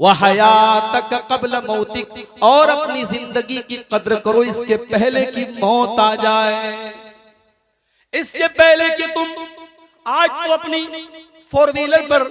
वह हयातक कब्ल मौतिक, और अपनी जिंदगी की कद्र करो इसके पहले कि मौत आ जाए। इसके पहले कि तुम आज तो अपनी फोर व्हीलर पर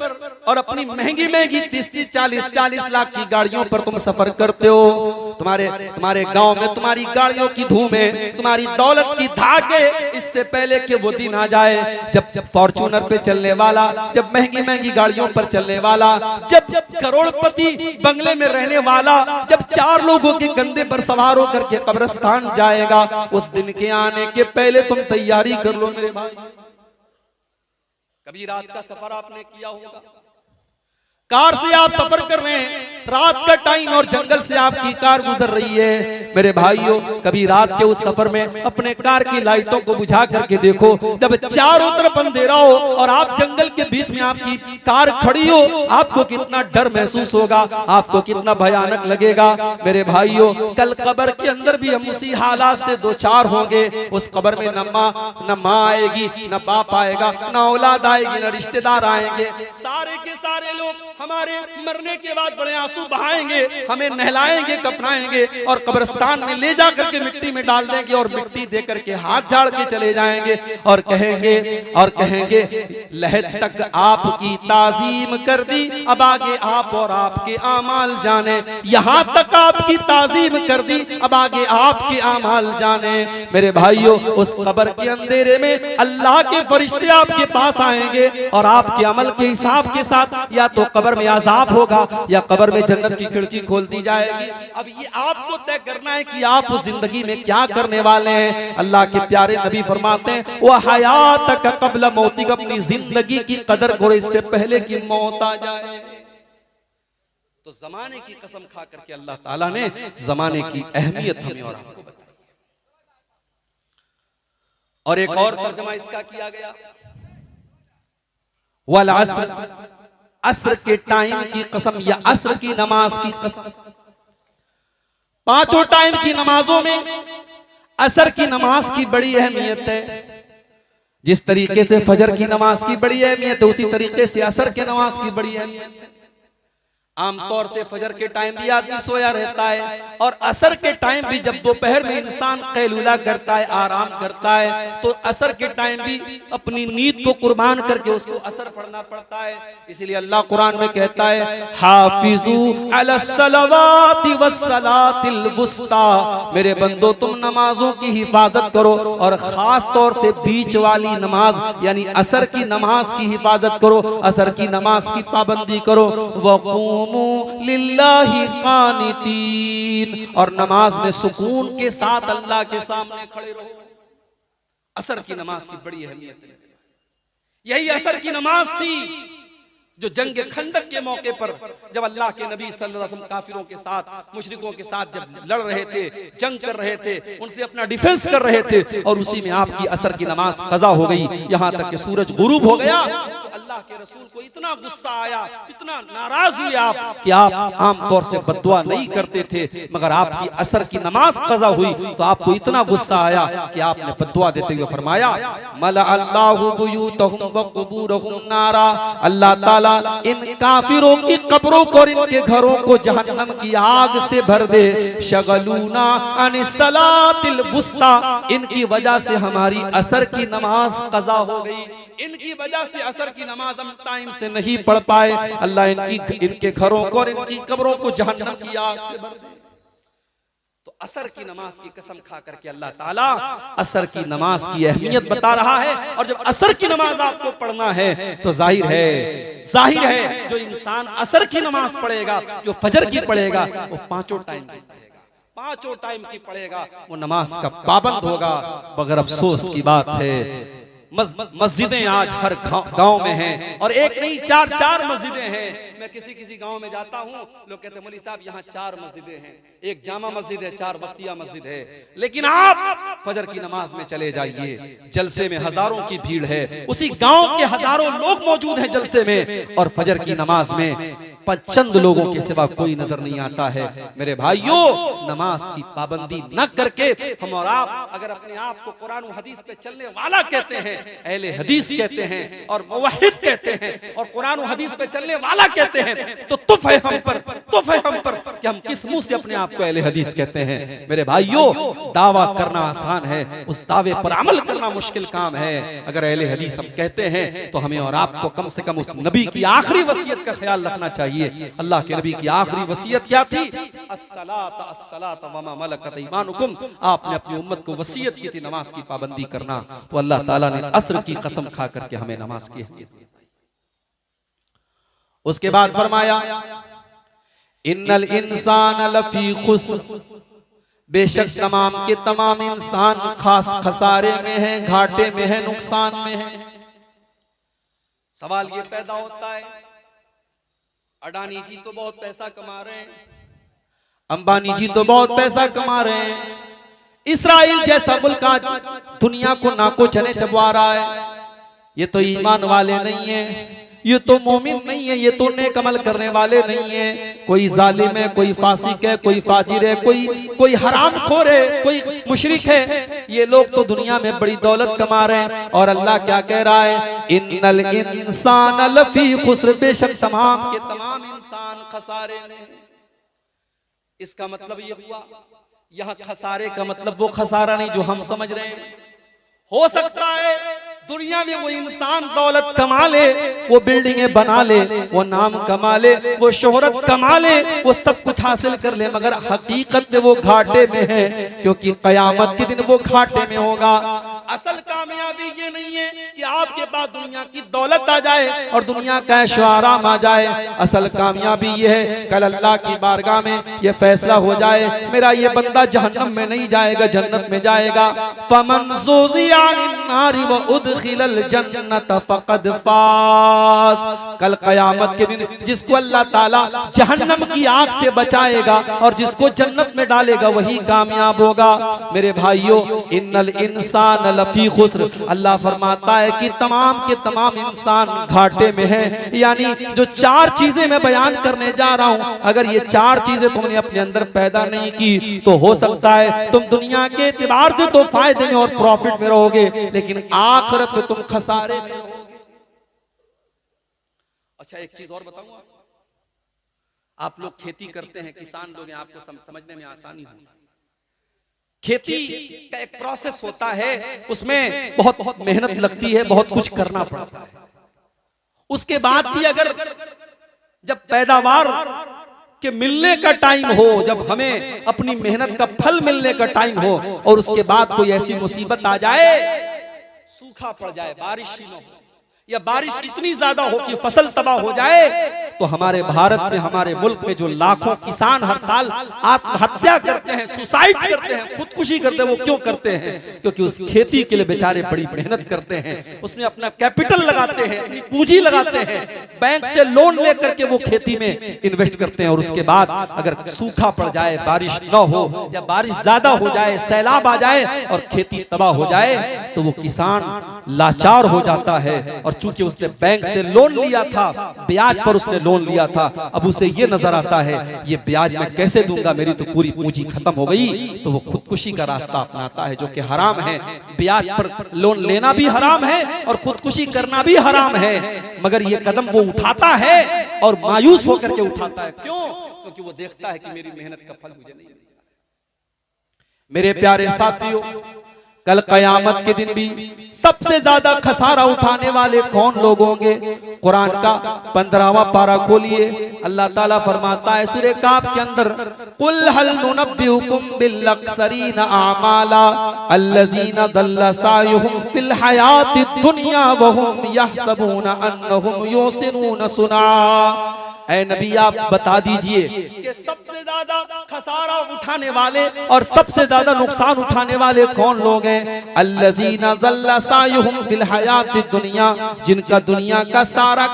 और अपनी महंगी महंगी 30-30, 40-40 लाख की गाड़ियों पर तुम सफर करते हो। तुम्हारे गांव में तुम्हारी गाड़ियों की धूम है, तुम्हारी दौलत की धाक है। इससे पहले कि वो दिन आ जाए जब फॉर्च्यूनर पे चलने वाला, जब महंगी महंगी गाड़ियों पर चलने वाला, जब करोड़पति बंगले में रहने वाला, जब 4 लोगों के कंधे पर सवार होकर के कब्रिस्तान जाएगा, उस दिन के आने के पहले तुम तैयारी कर लो मेरे भाई। कभी रात का सफर आपने किया होगा, कार से आप सफर कर रहे हैं, रात का टाइम और जंगल से आपकी कार गुजर रही है। मेरे भाइयों, कभी रात के उस सफर में अपने कार की लाइटों को बुझा करके देखो। जब चारों तरफ अंधेरा हो और आप जंगल के बीच में आपकी कार खड़ी हो, आपको कितना डर महसूस होगा, आपको कितना भयानक लगेगा। मेरे भाइयों, कल कब्र के अंदर भी हम उसी हालात से 2-4 होंगे। उस कब्र में न माँ आएगी, न बाप आएगा, न औलाद आएगी, न रिश्तेदार आएंगे। सारे के सारे लोग हमारे मरने के बाद बड़े आंसू बहाएंगे, हमें नहलाएंगे, कफनाएंगे और कब्रिस्तान में ले जाकर के मिट्टी में डाल देंगे और मिट्टी दे करके हाथ झाड़ के चले जाएंगे और कहेंगे लहद तक आपकी ताजीम कर दी, अब आगे आप और आपके आमाल जाने। यहाँ तक आपकी ताजीम कर दी, अब आगे आपके आमाल जाने। मेरे भाइयों, उस कब्र के अंधेरे में अल्लाह के फरिश्ते आपके पास आएंगे और आपके अमल के हिसाब के साथ या तो कब्र में अजाब होगा या कब्र में जन्नत की खिड़की खोल दी जाएगी। अब ये आपको तय करना है कि आप उस जिंदगी में क्या करने वाले हैं। अल्लाह के प्यारे नबी फरमाते हैं, वह हयातक कब्ल मौतिक, अपनी जिंदगी की कदर करो इससे पहले कि मौत आ जाए। तो जमाने की कसम खा करके अल्लाह ताला ने जमाने की अहमियत हमें और आपको बताई। और एक और तर्जमा इसका किया गया, वल अस्र, असर के टाइम की कसम या असर की नमाज की कसम। 5 टाइम की नमाजों में असर की नमाज की बड़ी अहमियत है। जिस तरीके से फजर की नमाज की बड़ी अहमियत है, उसी तरीके से असर की नमाज की बड़ी अहमियत है। आमतौर से फजर के टाइम भी आदमी सोया रहता है और असर के टाइम भी, जब दोपहर में इंसान कैलूला करता है, आराम करता है, तो असर के टाइम भी अपनी नींद को कुर्बान करके उसको असर पढ़ना पड़ता है। इसलिए अल्लाह कुरान में कहता है, हाफिजू अलस्सलावाति वस्सलातिल वुस्ता, मेरे बंदो तुम नमाजों की हिफाजत करो और खास तौर से बीच वाली नमाज यानी असर की नमाज की हिफाजत करो, असर की नमाज की पाबंदी करो। वक़ूमू लिल्लाहि क़ानितीन, और नमाज में सुकून के साथ अल्लाह के सामने खड़े रहो। असर की नमाज की बड़ी अहमियत है। यही असर की नमाज थी जो जंग खंदक के मौके पर, जब अल्लाह के नबी सल्लल्लाहु अलैहि वसल्लम काफिरों के साथ, मुशरिकों के साथ जब लड़ रहे थे, जंग कर रहे थे, उनसे अपना डिफेंस कर रहे थे, और उसी में आपकी असर की नमाज कज़ा हो गई। यहां तक कि सूरज गुरूब हो गया तो अल्लाह के रसूल को इतना गुस्सा आया, इतना नाराज हुए आप कि आप आमतौर से बद्दुआ नहीं करते थे, मगर आपकी असर की नमाज कज़ा हुई तो आपको इतना गुस्सा आया कि आपने बद्दुआ देते हुए फरमाया, मला अल्लाहु बुयूतहुम व कुबूरहुम नारा, अल्लाह ताला इन काफिरों की कब्रों को और इनके घरों को जहन्नम की आग से भर दे। शगलूना अन सलातिल वुस्ता, इनकी वजह से हमारी असर की नमाज कज़ा हो गई, इनकी वजह से असर की नमाज हम टाइम से नहीं पढ़ पाए। अल्लाह इनके घरों को और इनकी कब्रों को जहन्नम की आग से भर दे। तो असर की नमाज की कसम खा करके अल्लाह ताला असर की नमाज की अहमियत बता रहा है। और जब असर की नमाज आपको पढ़ना है तो जाहिर है जो इंसान असर की नमाज पढ़ेगा, जो फजर की पढ़ेगा, वो 5 टाइम की पढ़ेगा, 5 टाइम की पढ़ेगा, वो नमाज का पाबंद होगा। मगर अफसोस की बात है, मस्जिदें आज हर गांव में हैं और एक नहीं 4 मस्जिदें हैं। मैं किसी गांव में जाता हूं, लोग कहते हैं मौलवी साहब यहाँ 4 मस्जिदें हैं, एक जामा मस्जिद है, 4 वक्तिया मस्जिद है। लेकिन आप फजर की नमाज में चले जाइए, जलसे में हजारों की भीड़ है, उसी गांव के हजारों लोग मौजूद हैं जलसे में, और फजर की नमाज में चंद लोगों के सिवा कोई नजर नहीं आता है। मेरे भाइयों, नमाज की पाबंदी न करके हम और आप अगर अपने आप को कुरान और हदीस पे चलने वाला कहते हैं, अहले हदीस कहते हैं और मुवहिद कहते हैं और कुरान और हदीस पे चलने वाला कहते कहते हैं तो तुफ है हम पर, तुफ है हम पर कि हम किस मुंह से अपने आप को अहले हदीस कहते हैं। मेरे भाइयों, दावा करना आसान है, उस दावे पर अमल करना मुश्किल काम है। अगर अहले हदीस हम कहते हैं तो हमें और आपको कम से कम उस नबी की आखिरी वसीयत का ख्याल रखना चाहिए। अल्लाह के नबी की आखिरी वसीयत क्या थी? अस्सलात अस्सलात वमा मलकत ईमानुकुम। आपने अपनी उम्मत को वसीयत की थी नमाज की पाबंदी करना, तो अल्लाह ताला ने अस्र की कसम खा करके हमें नमाज की। उसके बाद फरमाया इन्नल इंसान लफी खुस्र, बेशक तमाम के तमाम इंसान खास खसारे में है, घाटे में है, नुकसान में है। सवाल ये पैदा होता है, अडानी जी तो बहुत पैसा कमा रहे हैं, अंबानी जी तो बहुत पैसा कमा रहे हैं, इस्राइल जैसा मुल्क आज दुनिया को नाको चने चबवा रहा है, ये तो ईमान वाले नहीं है, ये तो मोमिन नहीं है, ये तो नेक अमल करने वाले नहीं है, कोई जालिम है, कोई फासिक है, कोई फाजिर है, कोई हरामखोर है, कोई मुशरिक है। ये लोग तो दुनिया में बड़ी दौलत कमा रहे हैं। और अल्लाह क्या कह रहा है? इन्नल इंसान लफी खुस्र, बेशक तमाम के तमाम इंसान खसारे में। इसका मतलब ये हुआ, यहाँ खसारे का मतलब वो खसारा नहीं जो हम समझ रहे हैं। हो सकता है दुनिया में वो इंसान दौलत कमा ले, वो बिल्डिंगें बना ले, वो नाम कमा ले, वो शोहरत कमा ले, वो सब कुछ हासिल कर ले, मगर हकीकत में वो घाटे में है, क्योंकि कयामत के दिन वो घाटे में होगा। असल कामयाबी ये नहीं है कि आपके पास दुनिया की दौलत आ जाए और दुनिया का ऐशो आराम आ जाए। असल कामयाबी ये है कल अल्लाह की बारगाह में ये फैसला हो जाए, मेरा ये बंदा जहन्नम में नहीं जाएगा, जन्नत में जाएगा। फमन ज़ुज़िया अन्नारि व उदखिलल जन्नत फ़क़द फ़ाज़। कल क़यामत के दिन जिसको अल्लाह ताला जहन्नम की आग से बचाएगा और जिसको जन्नत में डालेगा वही कामयाब होगा। मेरे भाइयों, इन्नल इंसान लफी खुस्र, अल्लाह फरमाता है कि तमाम के तमाम इंसान घाटे में है। यानी जो चार चीजें मैं बयान करने जा रहा हूं, अगर ये चार चीजें तुमने अपने अंदर पैदा नहीं की तो हो सकता है तुम दुनिया के एतबार से तो फायदे में और प्रॉफिट में रहोगे, लेकिन आखिरत में तुम खसारे में रहोगे। अच्छा, एक चीज और बताऊंगा, आप लोग खेती करते हैं, किसान लोग हैं, आपको समझने में आसानी होगी। खेती का एक प्रोसेस होता है, उसमें बहुत बहुत मेहनत लगती है, बहुत कुछ करना पड़ता है। उसके बाद भी अगर जब पैदावार के मिलने का टाइम हो, जब हमें अपनी मेहनत का फल मिलने का टाइम हो और उसके बाद कोई ऐसी मुसीबत आ जाए, सूखा पड़ जाए, बारिश ही न हो, या बारिश इतनी ज्यादा हो कि फसल तबाह हो जाए, तो हमारे भारत में, हमारे मुल्क में जो लाखों किसान हर साल आत्महत्या करते हैं, सुसाइड करते हैं, खुदकुशी करते हैं, वो क्यों करते हैं? क्योंकि उस खेती के लिए बेचारे बड़ी मेहनत करते हैं, उसमें अपना कैपिटल लगाते हैं, अपनी पूंजी लगाते हैं, बैंक से लोन लेकर के वो खेती में इन्वेस्ट करते हैं। और उसके बाद अगर सूखा पड़ जाए, बारिश न हो या बारिश ज्यादा हो जाए, सैलाब आ जाए और खेती तबाह हो जाए, तो वो किसान लाचार हो जाता है। और चूंकि उसने बैंक से लोन लिया था, ब्याज पर उसने लोन लिया था, अब उसे ये नजर आता है ये ब्याज मैं कैसे दूंगा, मेरी तो पूरी पूंजी खत्म हो गई, तो वो खुदकुशी का रास्ता अपनाता है, जो कि हराम है। ब्याज पर लोन लेना भी हराम है और खुदकुशी करना भी हराम है, मगर ये कदम वो उठाता है और मायूस होकर के उठाता है। क्यों? क्योंकि वो देखता है कि मेरी मेहनत का फल मुझे नहीं मिलेगा। मेरे प्यारे साथियों, कल कयामत के दिन भी सबसे ज्यादा खसारा उठाने वाले कौन लोग होंगे? कुरान का 15वां पारा खोलिए, अल्लाह ताला फरमाता है सूरह काफ के अंदर, कुल हल नुनब्बिउकुम बिल अक्सरीन आमाला अल्लज़ीना दल्ला सायुहुम फिल हयातिद दुनिया व हुम यहसबूना अन्नहुम युहसिनूना सुना। ऐ नबी, आप बता दीजिए कि सबसे ज्यादा खसारा उठाने वाले और सबसे ज्यादा नुकसान उठाने वाले कौन लोग हैं? अल्लज़ीना ज़ल्ला सायुहुम फिल हयातिद दुनिया, जिनका दुनिया का सारा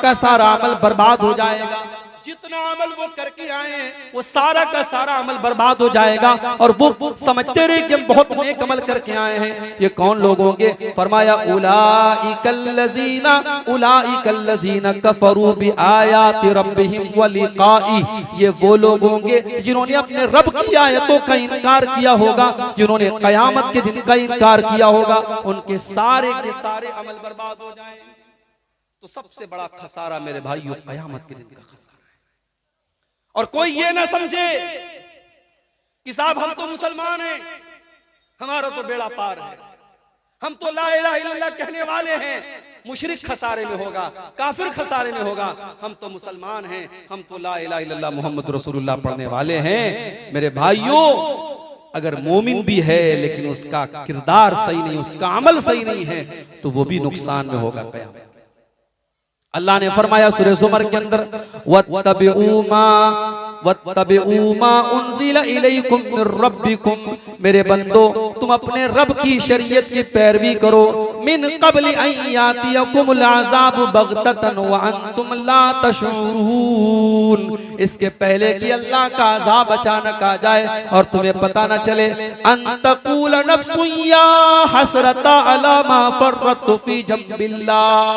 अमल बर्बाद हो जाएगा। जितना अमल वो करके आए हैं वो सारा का सारा अमल बर्बाद हो जाएगा और वो समझते रहे कि हम बहुत नेक अमल करके आए हैं। ये कौन लोग होंगे? फरमाया उलाइकल्लज़ीना कफरू बिआयाति रब्बिहिम व लिक़ाई। ये वो लोग होंगे जिन्होंने अपने रब की आयतों का इनकार किया होगा, जिन्होंने कयामत के दिन का इनकार किया होगा, उनके सारे के सारे अमल बर्बाद हो जाएंगे। तो सबसे बड़ा खसारा मेरे भाइयों कयामत के दिन का खसारा है। और कोई ये ना समझे कि साहब हम तो मुसलमान हैं, हमारा तो बेड़ा पार है, हम तो ला इलाहा इल्लल्लाह कहने वाले हैं, मुशरिक खसारे में होगा, काफिर खसारे में होगा, हम तो मुसलमान हैं, हम तो ला इलाहा इल्लल्लाह मोहम्मद रसूलुल्लाह पढ़ने वाले हैं। मेरे भाइयों, अगर मोमिन भी है लेकिन उसका किरदार सही नहीं, उसका अमल सही नहीं है, तो वो भी नुकसान में होगा क़यामत। अल्लाह ने फरमाया सूरह ज़ुमर के अंदर, वत्तबिऊ मा उन्ज़िला इलैकुम मिर रब्बिकुम, मेरे बंदो तुम अपने रब की शरीयत की पैरवी करो, मिन क़ब्ल अन यातियकुमुल अज़ाब बग़ततन व अंतुम ला तशऊरून, इसके पहले कि अल्लाह का अज़ाब अचानक आ जाए और तुम्हें पता न चले। अन तक़ूल नफ्सुन या हसरता अला मा फ़र्रतु फ़ी जंबिल्लाह,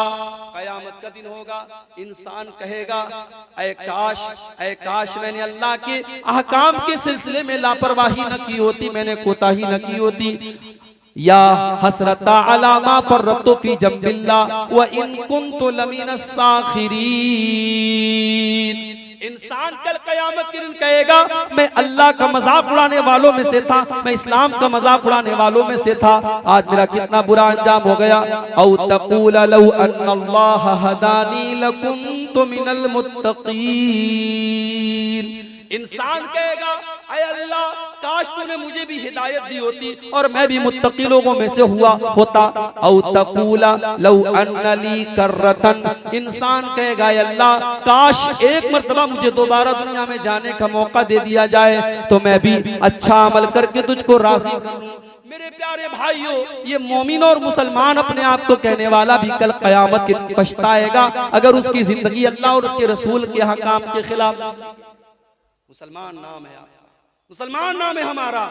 क़यामत का दिन होगा, इंसान कहेगा ऐ काश मैंने अल्लाह के अहकाम के सिलसिले में लापरवाही न की होती, मैंने कोताही न की होती। या हसरता अला मा फर्रतु फी जंबिल्लाह व इन कुन्तु लमिनस साखिरीन, इंसान कल क़यामत के दिन कहेगा मैं अल्लाह का मजाक उड़ाने वालों में से था, मैं इस्लाम का मजाक उड़ाने वालों में से था, आज मेरा कितना बुरा अंजाम हो गया। औ तक़ूल लौ अन्नल्लाह हदानी लकुन्तु मिनल मुत्तक़ीन, इंसान कहेगा ऐ अल्लाह काश तूने मुझे भी हिदायत दी होती और मैं भी मुत्तकी लोगों में से हुआ होता। औ तक़ूला लौ अन्ना ली कर्रतन, इंसान कहेगा ऐ अल्लाह काश एक मर्तबा मुझे दोबारा दुनिया में जाने का मौका दे दिया जाए तो मैं भी अच्छा अमल करके तुझको राज़ी करूं। मेरे प्यारे भाइयों, ये मोमिन और मुसलमान अपने आप को कहने वाला भी कल क़यामत के पछताएगा अगर उसकी जिंदगी अल्लाह और उसके रसूल के हकाम के खिलाफ। मुसलमान नाम है आपका, मुसलमान नाम है हमारा,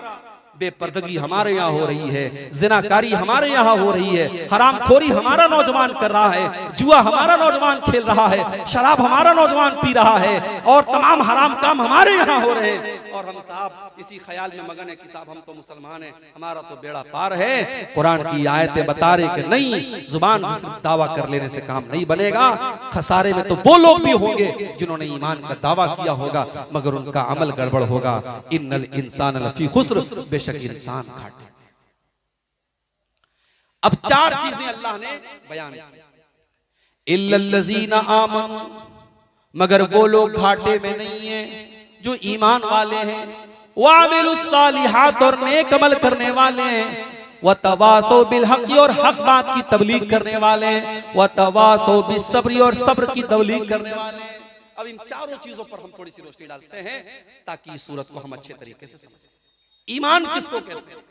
बेपर्दगी हमारे यहाँ हो रही है, जिनाकारी हमारे यहाँ हो रही है, हरामखोरी हमारा नौजवान कर रहा है, जुआ हमारा नौजवान खेल रहा है, शराब हमारा नौजवान पी रहा है और तमाम हराम काम हमारे यहाँ हो रहे हैं और हम साहब इसी ख्याल में मगन है कि साहब हम तो मुसलमान हैं, हमारा तो बेड़ा पार है। कुरान की आयतें बता रहे कि नहीं, जुबान से दावा कर लेने से काम नहीं बनेगा, खसारे में तो वो लोग भी होंगे जिन्होंने ईमान का दावा किया होगा मगर उनका अमल गड़बड़ होगा। इन्नल इंसान लफी खुस्र, बेशक इंसान घाटे। अब चार चीजें अल्लाह ने बयान की, इल्लल्लज़ीना आमनू, मगर वो लोग घाटे में नहीं है जो ईमान वाले हैं, वामिलुस्सालिहात, और नेक अमल करने वाले हैं, वतवासौ बिल हक़, और हक बात की तबलीग करने वाले हैं, वतवासौ बिस्सब्र, और सब्र की तबलीग करने वाले हैं। अब इन चारों चीजों पर हम थोड़ी सी रोशनी डालते हैं ताकि इस सूरत को हम अच्छे तरीके से समझें। ईमान किसको कहते हैं?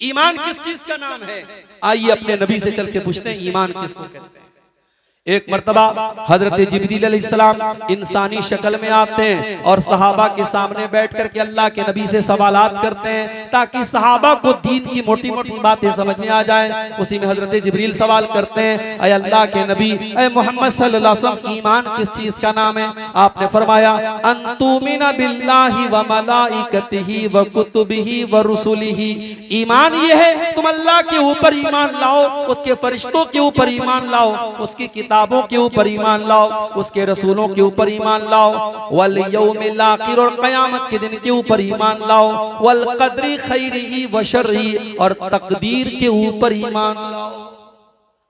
ईमान किस चीज का नाम है? आइए अपने नबी से चल के पूछते हैं ईमान किसको कहते हैं। एक मर्तबा हजरत जिब्रील अलैहिस्सलाम इंसानी शक्ल में आते हैं और सहाबा के सामने बैठ कर के अल्लाह के नबी से सवालात करते हैं ताकि सहाबा को दीन की मोटी मोटी बातें समझ में आ जाए। उसी में हजरत जिब्रील सवाल करते हैं, ऐ अल्लाह के नबी, ऐ मोहम्मद सल्लल्लाहु अलैहि वसल्लम, ईमान किस चीज का नाम है? आपने फरमाया, अन तुमिना बिल्लाहि व मलाइकतिही व कुतुबिही व रुसुलिही, ईमान ये है तुम अल्लाह के ऊपर ईमान लाओ, उसके फरिश्तों के ऊपर ईमान लाओ, उसकी किताबों के ऊपर ईमान लाओ, उसके रसूलों के ऊपर ईमान लाओ, वल यौमिल आखिर, और क़यामत के दिन के ऊपर ईमान लाओ, वल क़द्रि खैरिही व शर्रिही, और तकदीर के ऊपर ईमान लाओ।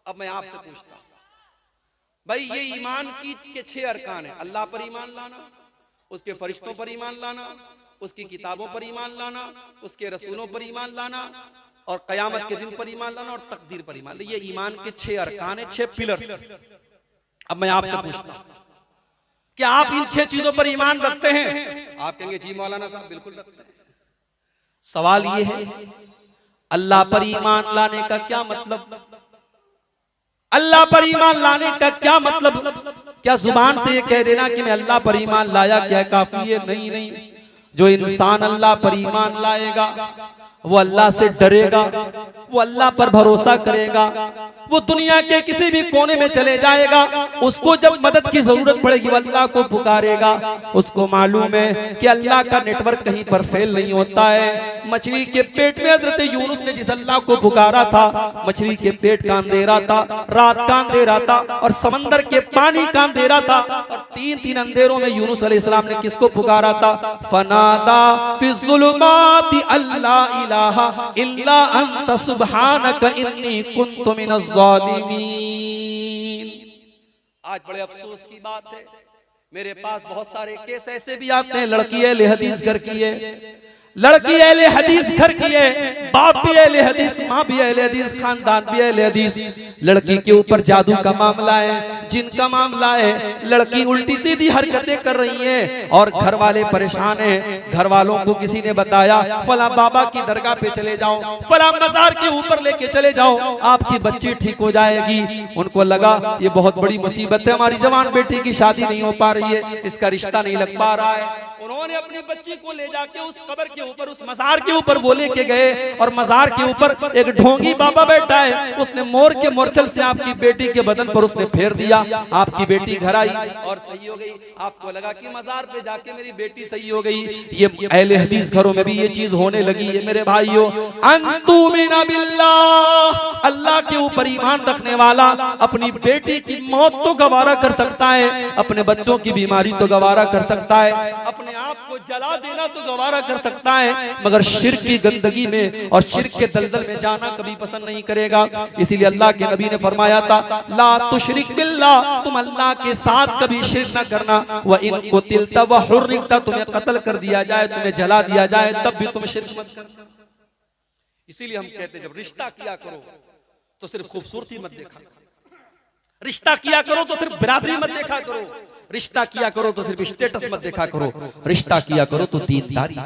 अब मैं आपसे पूछता हूं, भाई ये ईमान की के 6 अरकान है, अल्लाह पर ईमान लाना, उसके फरिश्तों पर ईमान लाना, उसकी किताबों पर ईमान लाना, उसके रसूलों पर ईमान लाना, और कयामत के दिन पर ईमान लाना, और तकदीर पर ईमान लाना। ये ईमान के 6 अरकान है, 6 पिलर। अब मैं आपसे पूछता हूं, क्या आप इन 6 चीजों पर ईमान रखते हैं? आप कहेंगे जी मौलाना साहब बिल्कुल रखते हैं। सवाल ये है, अल्लाह पर ईमान लाने का क्या मतलब? अल्लाह पर ईमान लाने का क्या मतलब? क्या जुबान से ये कह देना कि मैं अल्लाह पर ईमान लाया क्या काफी है? नहीं नहीं, जो इंसान अल्लाह पर ईमान लाएगा वो अल्लाह से डरेगा, वो अल्लाह पर भरोसा करेगा, वो दुनिया के किसी भी कोने में चले जाएगा, उसको जब मदद की जरूरत पड़ेगी वो अल्लाह को पुकारेगा। उसको मालूम है कि अल्लाह का नेटवर्क कहीं पर फेल नहीं होता है। मछली के पेट में हजरत यूनुस ने जिस अल्लाह को पुकारा था, मछली के पेट काम दे रहा था, रात काम दे रहा था और समंदर के पानी काम दे रहा था। और तीन अंधेरों में यूनुस अलैहिस्सलाम ने किसको पुकारा था? फनादा फिज़्ज़ुलुमाति अल्ला इलाहा इल्ला अंत सुब्हानक इन्नी कुन्तु मिनज़ ज़ालिमीन। आज बड़े अफसोस की बात है, मेरे पास बहुत सारे केस ऐसे भी आते हैं, लड़की अहले हदीस घर की है, लड़की अहले हदीस घर की है, बाप भी अहले हदीस, माँ भी अहले हदीस, खानदान भी अहले हदीस, लड़की के ऊपर जादू का मामला है, जिन का मामला है, लड़की उल्टी सीधी हरकतें कर रही है और घर वाले परेशान हैं। घर वालों को किसी ने बताया फला बाबा की दरगाह पे चले जाओ, फला मजार के ऊपर लेके चले जाओ, आपकी बच्ची ठीक हो जाएगी। उनको लगा ये बहुत बड़ी मुसीबत है, हमारी जवान बेटी की शादी नहीं हो पा रही है, इसका रिश्ता नहीं लग पा रहा है। उन्होंने अपनी बच्ची को ले जाके उस कब्र के ऊपर, उस मजार के ऊपर वो लेके गए और मजार के ऊपर एक ढोंगी बाबा बैठा है, उसने मोर के मोरचल से आपकी बेटी के बदन पर उसने फेर दिया, आपकी बेटी घर आई और सही हो गई। आपको लगा कि मजार पे जाके मेरी बेटी सही हो गई। ये अहले हदीस घरों में भी ये चीज होने लगी है मेरे भाइयों। अंतुमिना बिल्लाह, अल्लाह के ऊपर ईमान रखने वाला अपनी बेटी की मौत तो गवारा कर सकता है, अपने बच्चों की बीमारी तो गवारा कर सकता है, अपने आप को जला देना तो गवारा कर सकता है, मगर शिर्क की गंदगी में और शिर्क के दलदल में जाना कभी पसंद नहीं करेगा। इसीलिए अल्लाह के नबी ने फरमाया था ला तुशरिक बिल्लाह, तुम अल्लाह के साथ कभी शिर्क न करना। व इन कुतिलता व हुर्रिकता, तुम्हें कत्ल कर दिया जाए, तुम्हें जला दिया जाए, तब भी तुम शिर्क मत करना। इसीलिए हम कहते हैं जब रिश्ता किया करो तो सिर्फ खूबसूरती मत देखा, रिश्ता किया करो तो सिर्फ बिरादरी मत देखा करो, रिश्ता किया करो तो सिर्फ स्टेटस मत देखा करो, रिश्ता किया करो तो दीनदारी।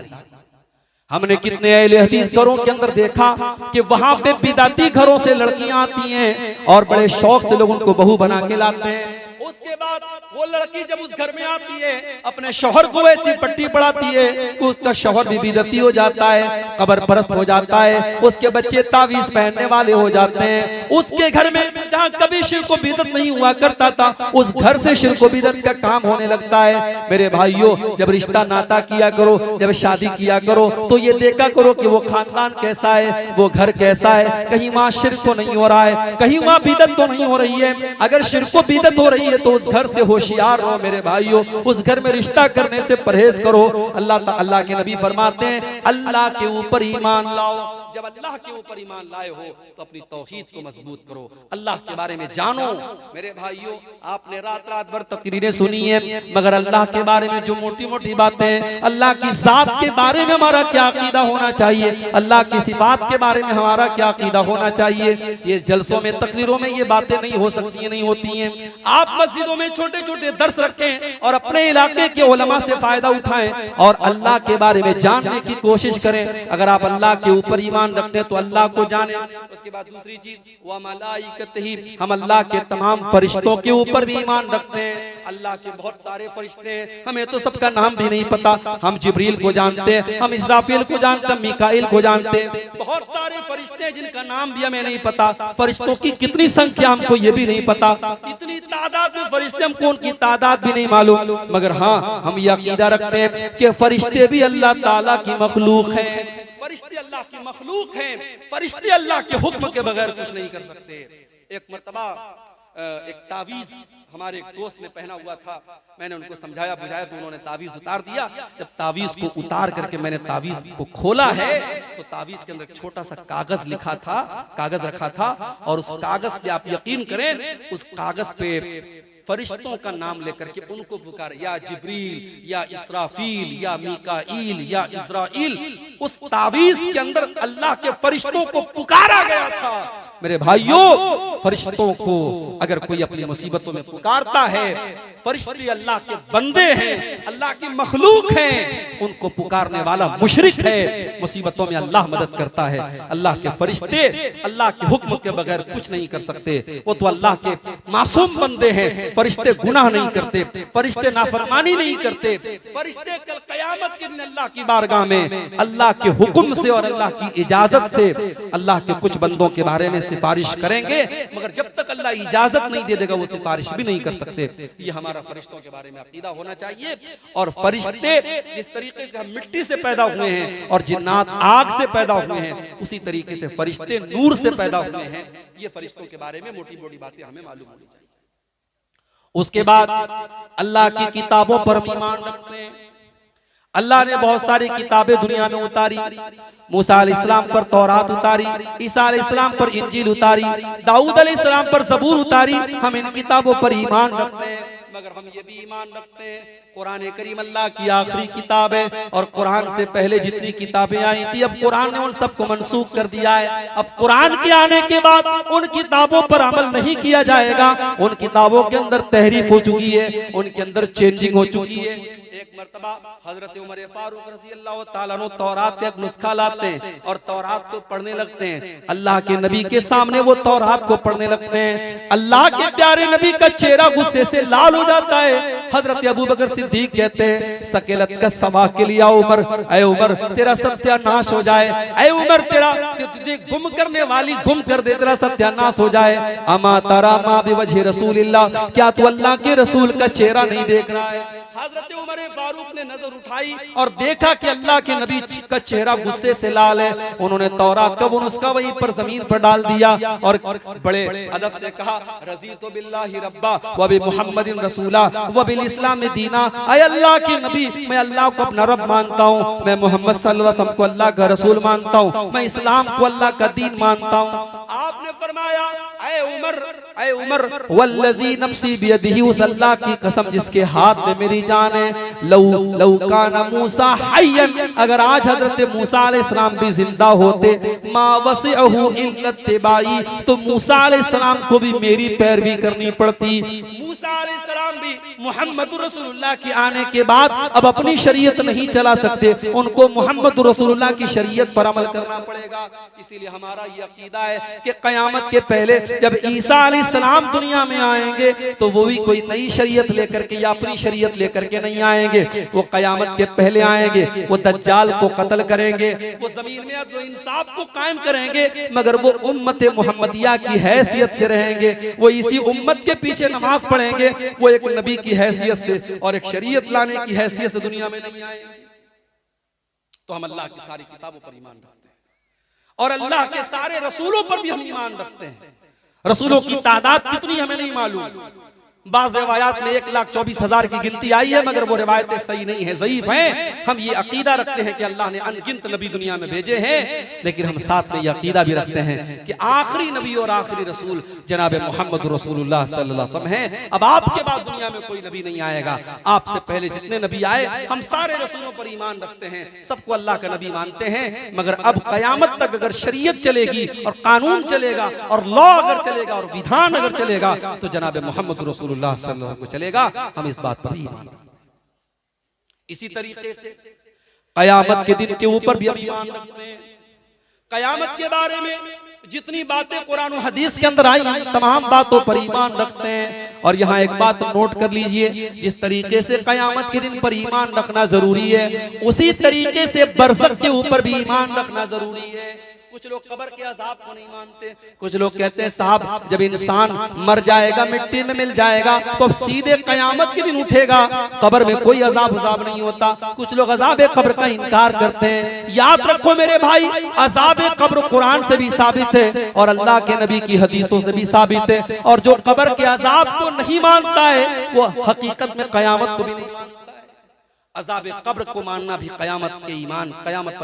हमने कितने अहले हदीस घरों के अंदर देखा कि वहां पे बिदाती घरों से लड़कियां आती हैं और बड़े शौक से लोग उनको बहू बना के लाते हैं। उसके बाद वो लड़की जब उस घर में आती है, अपने शौहर को ऐसी पट्टी पड़ाती है कि उसका शौहर भी बिदअती हो जाता है, कब्र परस्त हो जाता है, उसके बच्चे तावीज पहनने वाले हो जाते हैं। उसके घर में जहाँ कभी शिर्क व बिदअत नहीं हुआ करता था, उस घर से शिर्क व बिदअत का काम होने लगता है। मेरे भाइयों, जब रिश्ता नाता किया करो, जब शादी किया करो तो ये देखा करो कि वो खानदान कैसा है, वो घर कैसा है, कहीं वहाँ शिर्क तो नहीं हो रहा है, कहीं वहाँ बिदअत तो नहीं हो रही है। अगर शिर्क व बिदअत हो रही है तो उस घर से होशियार रहो मेरे भाइयों, उस घर में रिश्ता करने से परहेज करो। अल्लाह के नबी फरमाते हैं अल्लाह के ऊपर ईमान लाओ। जब अल्लाह के ऊपर ईमान लाए हो तो अपनी तौहीद को मजबूत करो, अल्लाह के बारे में जानो। मेरे भाइयों, आपने रात रात भर तकरीरें सुनी है, मगर अल्लाह के बारे में जो मोटी मोटी बातें, अल्लाह की जात के बारे में हमारा क्या अकीदा होना चाहिए, अल्लाह की सिफात के बारे में हमारा क्या अकीदा होना चाहिए, ये जलसों में तकरीरों में ये बातें नहीं हो सकती है, नहीं होती हैं। आप मस्जिदों में छोटे छोटे दर्स रखें और अपने इलाके के उलमा से फायदा उठाएं और अल्लाह के बारे में जानने की कोशिश करें। अगर आप अल्लाह के ऊपर ईमान रखते हैं तो अल्लाह को जाने। उसके बाद दूसरी चीज व मलाइकतिही, हम अल्लाह के तमाम फरिश्तों के ऊपर भी ईमान रखते हैं। अल्लाह के बहुत सारे फरिश्ते हैं, हमें तो सबका नाम भी नहीं पता। हम जिब्रील को जानते हैं, हम इस्राफील को जानते हैं, मीकाईल को जानते हैं, बहुत सारे फरिश्ते हैं जिनका नाम भी हमें नहीं पता। फरिश्तों की कितनी संख्या हमको ये भी नहीं पता, इतनी तादाद में फरिश्ते हमको उनकी तादाद भी नहीं मालूम। मगर हाँ, हम ये अकीदा रखते हैं कि फरिश्ते भी अल्लाह ताला की मखलूक हैं, फरिश्ते अल्लाह की मखलूक हैं, फरिश्ते अल्लाह के हुक्म के बगैर कुछ नहीं कर सकते। एक मर्तबा एक तावीज हमारे एक दोस्त ने पहना हुआ था, मैंने उनको समझाया बुझाया तो उन्होंने तावीज उतार दिया। जब तावीज को उतार करके मैंने तावीज को खोला है तो तावीज के अंदर छोटा सा कागज लिखा था, कागज रखा था, और उस कागज पे आप यकीन करें, उस कागज पे फरिश्तों का नाम लेकर के उनको पुकार, या जिब्रील या इसराफील या मीकाईल या इस्राईल। उस तावीज के अंदर अल्लाह के फरिश्तों को पुकारा गया था। मेरे भाइयों, फरिश्तों को अगर कोई अपनी मुसीबतों में पुकारता है, फरिश्ते अल्लाह के बंदे हैं, अल्लाह की मखलूक हैं, उनको पुकारने वाला मुशरिक है। मुसीबतों में अल्लाह मदद करता है। अल्लाह के फरिश्ते अल्लाह के हुक्म के बगैर कुछ नहीं कर सकते। वो तो अल्लाह के मासूम बंदे हैं। फरिश्ते गुनाह नहीं करते, फरिश्ते नाफरमानी नहीं करते। फरिश्ते कल क़यामत के दिन अल्लाह की बारगाह में अल्लाह के हुक्म से और अल्लाह की इजाजत से अल्लाह के कुछ बंदों के बारे में सिफारिश करेंगे, मगर जब तक अल्लाह इजाजत नहीं दे देगा वो सिफारिश भी नहीं कर सकते। ये हमारा फरिश्तों के बारे में अकीदा होना चाहिए। और फरिश्ते जिस तरीके से हम मिट्टी से पैदा हुए हैं और जिन्नात आग से पैदा हुए हैं, उसी तरीके से फरिश्ते नूर से पैदा हुए हैं। ये फरिश्तों के बारे में मोटी मोटी बातें हमें मालूम होनी चाहिए। उसके बाद अल्लाह की किताबों पर ईमान रखते हैं। अल्लाह ने बहुत सारी किताबें दुनिया में उतारी। मूसा अलैहिस्सलाम पर तौरात उतारी, ईसा अलैहिस्सलाम पर इंजील उतारी, दाऊद अलैहिस्सलाम पर ज़बूर उतारी। हम इन किताबों पर ईमान रखते हैं, मगर हम ये भी ईमान रखते हैं कुरान करीम अल्लाह की आखिरी किताब है और कुरान से पहले जितनी किताबें आई थी अब कुरान ने उन सबको मनसूख कर दिया है। अब कुरान के आने के बाद उन किताबों पर अमल नहीं किया जाएगा। उन किताबों के अंदर तहरीफ हो चुकी है, उनके अंदर चेंजिंग हो चुकी है। एक मर्तबा हजरत उमर फारूक रज़ी अल्लाह ताला अन्हु तौरात का एक नुस्खा लाते हैं और तौरात को पढ़ने लगते हैं। अल्लाह के नबी के सामने वो तौरात को पढ़ने लगते हैं। अल्लाह के प्यारे नबी का चेहरा गुस्से से लाल हो जाता है। हजरत अबू बकर सिद्दीक कहते हैं सकेलत का सवा के लिया उमर, ऐ उमर तेरा सत्यानाश हो जाए, ऐ उमर तेरा तुझे गुम करने वाली गुम कर दे, तेरा सत्यानाश हो जाए। अमा तरा मा बिवजहि रसूलिल्लाह, क्या तू अल्लाह के रसूल का चेहरा नहीं देख रहा है? हजरत उमर फारूक ने नजर उठाई और देखा कि अल्लाह के नबी का चेहरा गुस्से से लाल है। उन्होंने तौरात का वो नुस्खा वहीं पर जमीन पर डाल दिया और बड़े अदब से कहा रज़ीतु बिल्लाहि रब्बा व बि मुहम्मदिन रसूला व बिल इस्लाम दीना। ऐ अल्लाह के नबी, मैं अल्लाह को अपना रब मानता हूँ, मैं मोहम्मद सल्लल्लाहु अलैहि वसल्लम को अल्लाह का रसूल मानता हूँ, मैं इस्लाम को अल्लाह का दीन मानता हूँ। आपने फरमाया ऐ उमर वल्लज़ी नफ्सी बियदिही, उस अल्लाह की कसम जिसके हाथ में मेरी जान है, लौ काना मूसा हय्यन, अगर आज हजरत मूसा अलैहिस्सलाम भी जिंदा होते, मा वसिअहु इल्ला इत्तिबाई, तो मूसा अलैहिस्सलाम को भी मेरी पैरवी करनी पड़ती। मूसा अलैहिस्सलाम भी मुहम्मद रसूलुल्लाह के आने के बाद अब अपनी शरीयत नहीं चला सकते, उनको मुहम्मद रसूलुल्लाह की शरीयत पर अमल करना पड़ेगा। इसीलिए हमारा ये अकीदा है कि क़यामत के पहले जब ईसा अलैहिस्सलाम दुनिया में आएंगे तो वो भी कोई नई शरीयत लेकर के या अपनी शरीयत लेकर के नहीं आएंगे। वो क़यामत के पहले आएंगे, वो दज्जाल को कत्ल करेंगे, वो जमीन में अदल इंसाफ को कायम करेंगे, मगर वो उम्मत मुहम्मदिया की हैसियत से रहेंगे। वो इसी उम्मत के पीछे नमाज पढ़ेंगे, वो एक नबी की हैसियत से और एक शरीयत लाने की हैसियत से दुनिया में नहीं आएंगे। तो हम अल्लाह की सारी किताबों पर ईमान रखते हैं और अल्लाह के सारे रसूलों पर भी हम ईमान रखते हैं। रसूलों की तादाद कितनी हमें नहीं मालूम। बाज़ रिवायात में 1,24,000 की गिनती आई है, मगर वो रिवायतें सही नहीं है, ज़ईफ हैं। हम ये अकीदा रखते हैं कि अल्लाह ने अनगिनत नबी दुनिया में भेजे हैं, लेकिन हम साथ में ये अकीदा भी रखते हैं कि आखिरी नबी और आखिरी रसूल जनाब मोहम्मद रसूलुल्लाह सल्लल्लाहु अलैहि वसल्लम हैं। अब आपके बाद दुनिया में कोई नबी नहीं आएगा। आपसे पहले जितने नबी आए हम सारे रसूलों पर ईमान रखते हैं, सबको अल्लाह का नबी मानते हैं। मगर अब क़यामत तक अगर शरीयत चलेगी और कानून चलेगा और लॉ अगर चलेगा और विधान अगर चलेगा तो जनाब मोहम्मद रसूल को चलेगा। हम इस बात पर ईमान। इसी तरीके से कयामत के दिन के ऊपर भी हम ईमान रखते हैं। कयामत के बारे में जितनी बातें कुरान और हदीस के अंदर आई तमाम बातों पर ईमान रखते हैं। और यहाँ एक बात नोट कर लीजिए, जिस तरीके से कयामत के दिन पर ईमान रखना जरूरी है, उसी तरीके से बरज़ख के ऊपर भी ईमान रखना जरूरी है। कुछ लोग कब्र के अज़ाब को नहीं मानते। कुछ लोग कहते हैं साहब जब इंसान मर जाएगा, मिट्टी में मिल जाएगा, तो अब सीधे कयामत के दिन उठेगा, कब्र में कोई अज़ाब नहीं होता। कुछ लोग अज़ाब कब्र का इनकार करते हैं। याद रखो मेरे भाई, अज़ाब कब्र कुरान से भी साबित है और अल्लाह के नबी की हदीसों से भी साबित है। और जो कब्र के अज़ाब को नहीं मानता है वो हकीकत में कयामत को भी नहीं मानता है। अज़ाब कब्र को मानना भी क़यामत पर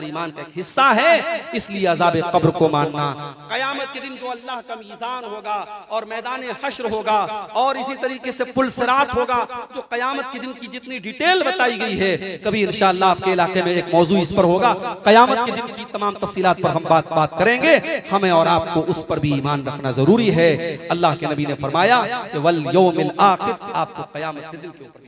ईमान का एक हिस्सा है। इसलिए अज़ाब कब्र को मानना, क़यामत के दिन जो अल्लाह का मीज़ान होगा और मैदान हश्र होगा और इसी तरीके से पुल सिरात होगा, जो क़यामत के दिन की जितनी डिटेल बताई गई है, कभी इंशाअल्लाह आपके इलाके में एक मौजू इस पर होगा। क़यामत के दिन की तमाम तफसीलात पर हम बात करेंगे। हमें और आपको उस पर भी ईमान रखना जरूरी है। अल्लाह के नबी ने फरमाया कि वल यौमिल आखिर, आपको क़यामत के दिन के ऊपर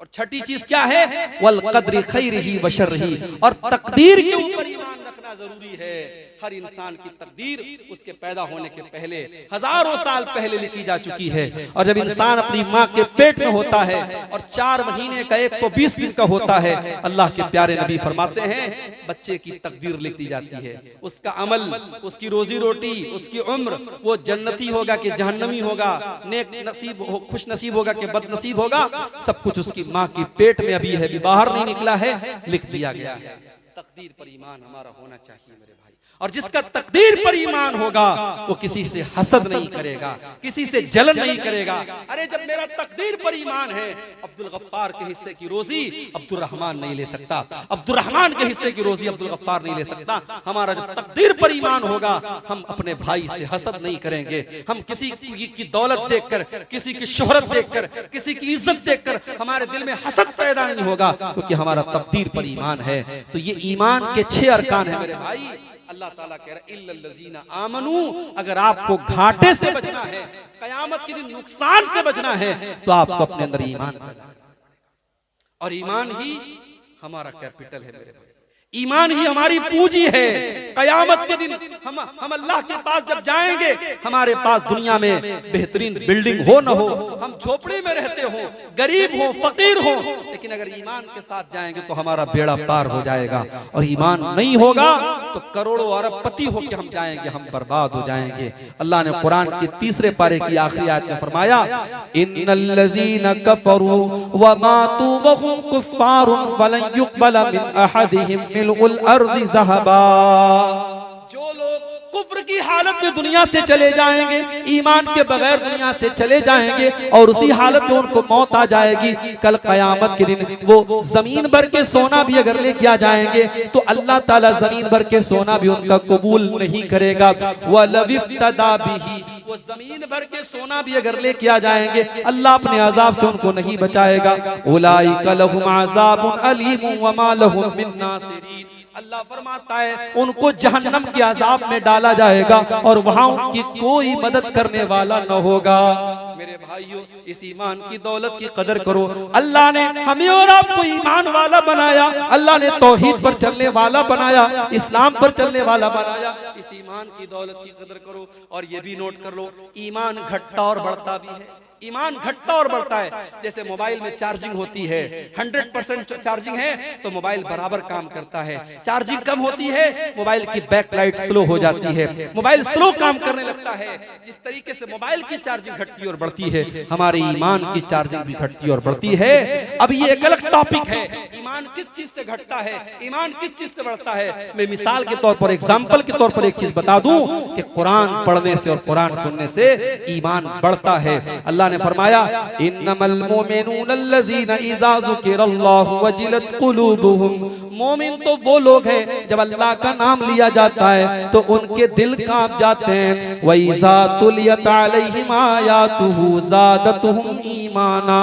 और छठी चीज क्या है, वल क़द्रि खैरिही व शर्रिही, और तकदीर के ऊपर ईमान रखना जरूरी है। हर इंसान की तकदीर उसके पैदा होने के पहले हजारों साल पहले लिखी जा चुकी है। और जब इंसान अपनी माँ के पेट में होता है और 4 महीने का 120 दिन का होता है, अल्लाह के प्यारे नबी फरमाते हैं बच्चे की तकदीर लिख दी जाती है। उसका अमल, उसकी रोजी रोटी, उसकी उम्र, वो जन्नती होगा कि जहन्नमी होगा, नेक नसीब हो, खुश नसीब होगा कि बदनसीब होगा, सब कुछ उसकी माँ की पेट में अभी है, अभी बाहर नहीं निकला है, लिख दिया गया है। तकदीर पर ईमान हमारा होना चाहिए मेरे भाई। और जिसका तकदीर पर ईमान होगा वो किसी से हसद नहीं करेगा, किसी से जलन नहीं करेगा। अरे जब मेरा तकदीर पर ईमान है, अब्दुल गफ्फार के हिस्से की रोजी अब्दुल रहमान नहीं ले सकता, अब्दुल रहमान के हिस्से की रोजी अब्दुल गफ्फार नहीं ले सकता। हमारा जब तकदीर पर ईमान होगा, हम अपने भाई से हसद नहीं करेंगे। हम किसी की दौलत देखकर, किसी की शोहरत देखकर, किसी की इज्जत देखकर हमारे दिल में हसद पैदा नहीं होगा, क्योंकि हमारा तकदीर पर ईमान है। तो ये ईमान के 6 अरकान है मेरे भाई। अल्लाह ताला कह रहा है इल्लल्लज़ीना आमनू, अगर आपको घाटे से बचना है, कयामत के दिन नुकसान से बचना है, तो आपको अपने अंदर ईमान पैदा करना। और ईमान ही हमारा कैपिटल है मेरे भाई, ईमान ही हमारी पूंजी है। कयामत के दिन हम अल्लाह के पास जब जाएंगे, हमारे पास दुनिया में बेहतरीन बिल्डिंग हो न हो, हम झोपड़ी में रहते हो, गरीब हो, फकीर हो, लेकिन अगर ईमान के साथ जाएंगे तो हमारा बेड़ा पार हो जाएगा। और ईमान नहीं होगा तो करोड़ों अरबपति होकर हम जाएंगे, हम बर्बाद हो जाएंगे। अल्लाह ने कुरान के 3 पारे की आखिरी आयत में फरमाया इन्नल्लज़ीना कफरू व मातू व हुम कुफ्फारुन फलन युक़बल मिन अहदिहिम मिलउल अर्ज़ि ज़हबा। जो लोग कुफ्र की हालत में दुनिया से चले जाएंगे, ईमान के बगैर दुनिया से चले जाएंगे और उसी हालत में उनको मौत आ जाएगी, कल कयामत के दिन वो जमीन भर के सोना भी अगर लेके आ जाएंगे तो अल्लाह ताला जमीन भर के सोना भी उनका कबूल नहीं करेगा। वलव इफ्तदा बिही, वो जमीन भर के सोना भी अगर लेके आ जाएंगे, अल्लाह अपने अजाब से उनको नहीं बचाएगा। उलाइका लहुम अज़ाबुन अलीमुन व मा लहुम मिन नासिरीन। अल्लाह फरमाता है उनको जहन्नम के अजाब में डाला जाएगा और वहां उनकी कोई मदद करने वाला न होगा। मेरे भाइयों, इस ईमान की दौलत की कदर करो। अल्लाह ने हमें और आपको ईमान वाला बनाया, अल्लाह ने तौहीद पर चलने वाला बनाया, इस्लाम पर चलने वाला बनाया। इस ईमान की दौलत की कदर करो। और ये भी नोट कर लो, ईमान घटता और बढ़ता भी है। ईमान घटता और बढ़ता है। जैसे मोबाइल में चार्जिंग होती है, 100% चार्जिंग है तो मोबाइल बराबर काम करता है। चार्जिंग कम होती है, मोबाइल की बैकलाइट स्लो हो जाती है, मोबाइल स्लो काम करने लगता है। जिस तरीके से मोबाइल की चार्जिंग घटती और बढ़ती है, हमारे ईमान की चार्जिंग भी घटती और बढ़ती है। अब ये एक अलग टॉपिक है, ईमान किस चीज से घटता है, ईमान किस चीज से बढ़ता है। मैं मिसाल के तौर पर, एग्जाम्पल के तौर पर एक चीज बता दूं कि कुरान पढ़ने से और कुरान सुनने से ईमान बढ़ता है। अल्लाह ने फरमाया इन्नमल मुमिनून अल्लज़ीना इज़ा ज़ुकिरल्लाहु वजिलत क़ुलूबुहुम। मोमिन तो वो लोग हैं जब अल्लाह का नाम लिया जाता है तो उनके दिल कांप जाते हैं। व इज़ा तुलियत अलैहिम आयातुहु ज़ादतहुम ईमाना।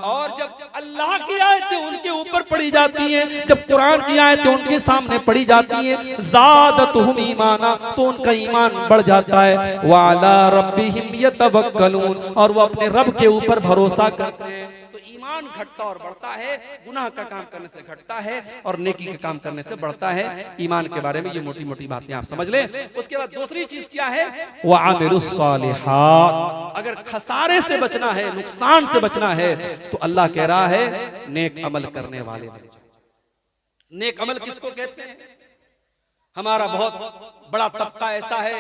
और जब अल्लाह की आयतें उनके ऊपर पढ़ी जाती हैं, जब कुरान की आयतें उनके सामने पढ़ी जाती हैं, ज़ादतहुम ईमाना, तो उनका ईमान बढ़ जाता है। व अला रब्बिहिम यतवक्कलून, और वो अपने रब के ऊपर भरोसा करते हैं। तो ईमान घटता और बढ़ता है, गुनाह का काम करने से घटता है और नेकी का काम करने से बढ़ता है। ईमान के बारे में ये मोटी मोटी बातें आप समझ लें। उसके बाद दूसरी चीज क्या है, व आमिलुस सालिहात। अगर खसारे से बचना है, नुकसान से बचना है, तो अल्लाह कह रहा है नेक अमल करने वाले बन जाओ। नेक अमल किसको कहते हैं? हमारा बहुत बड़ा तबका ऐसा है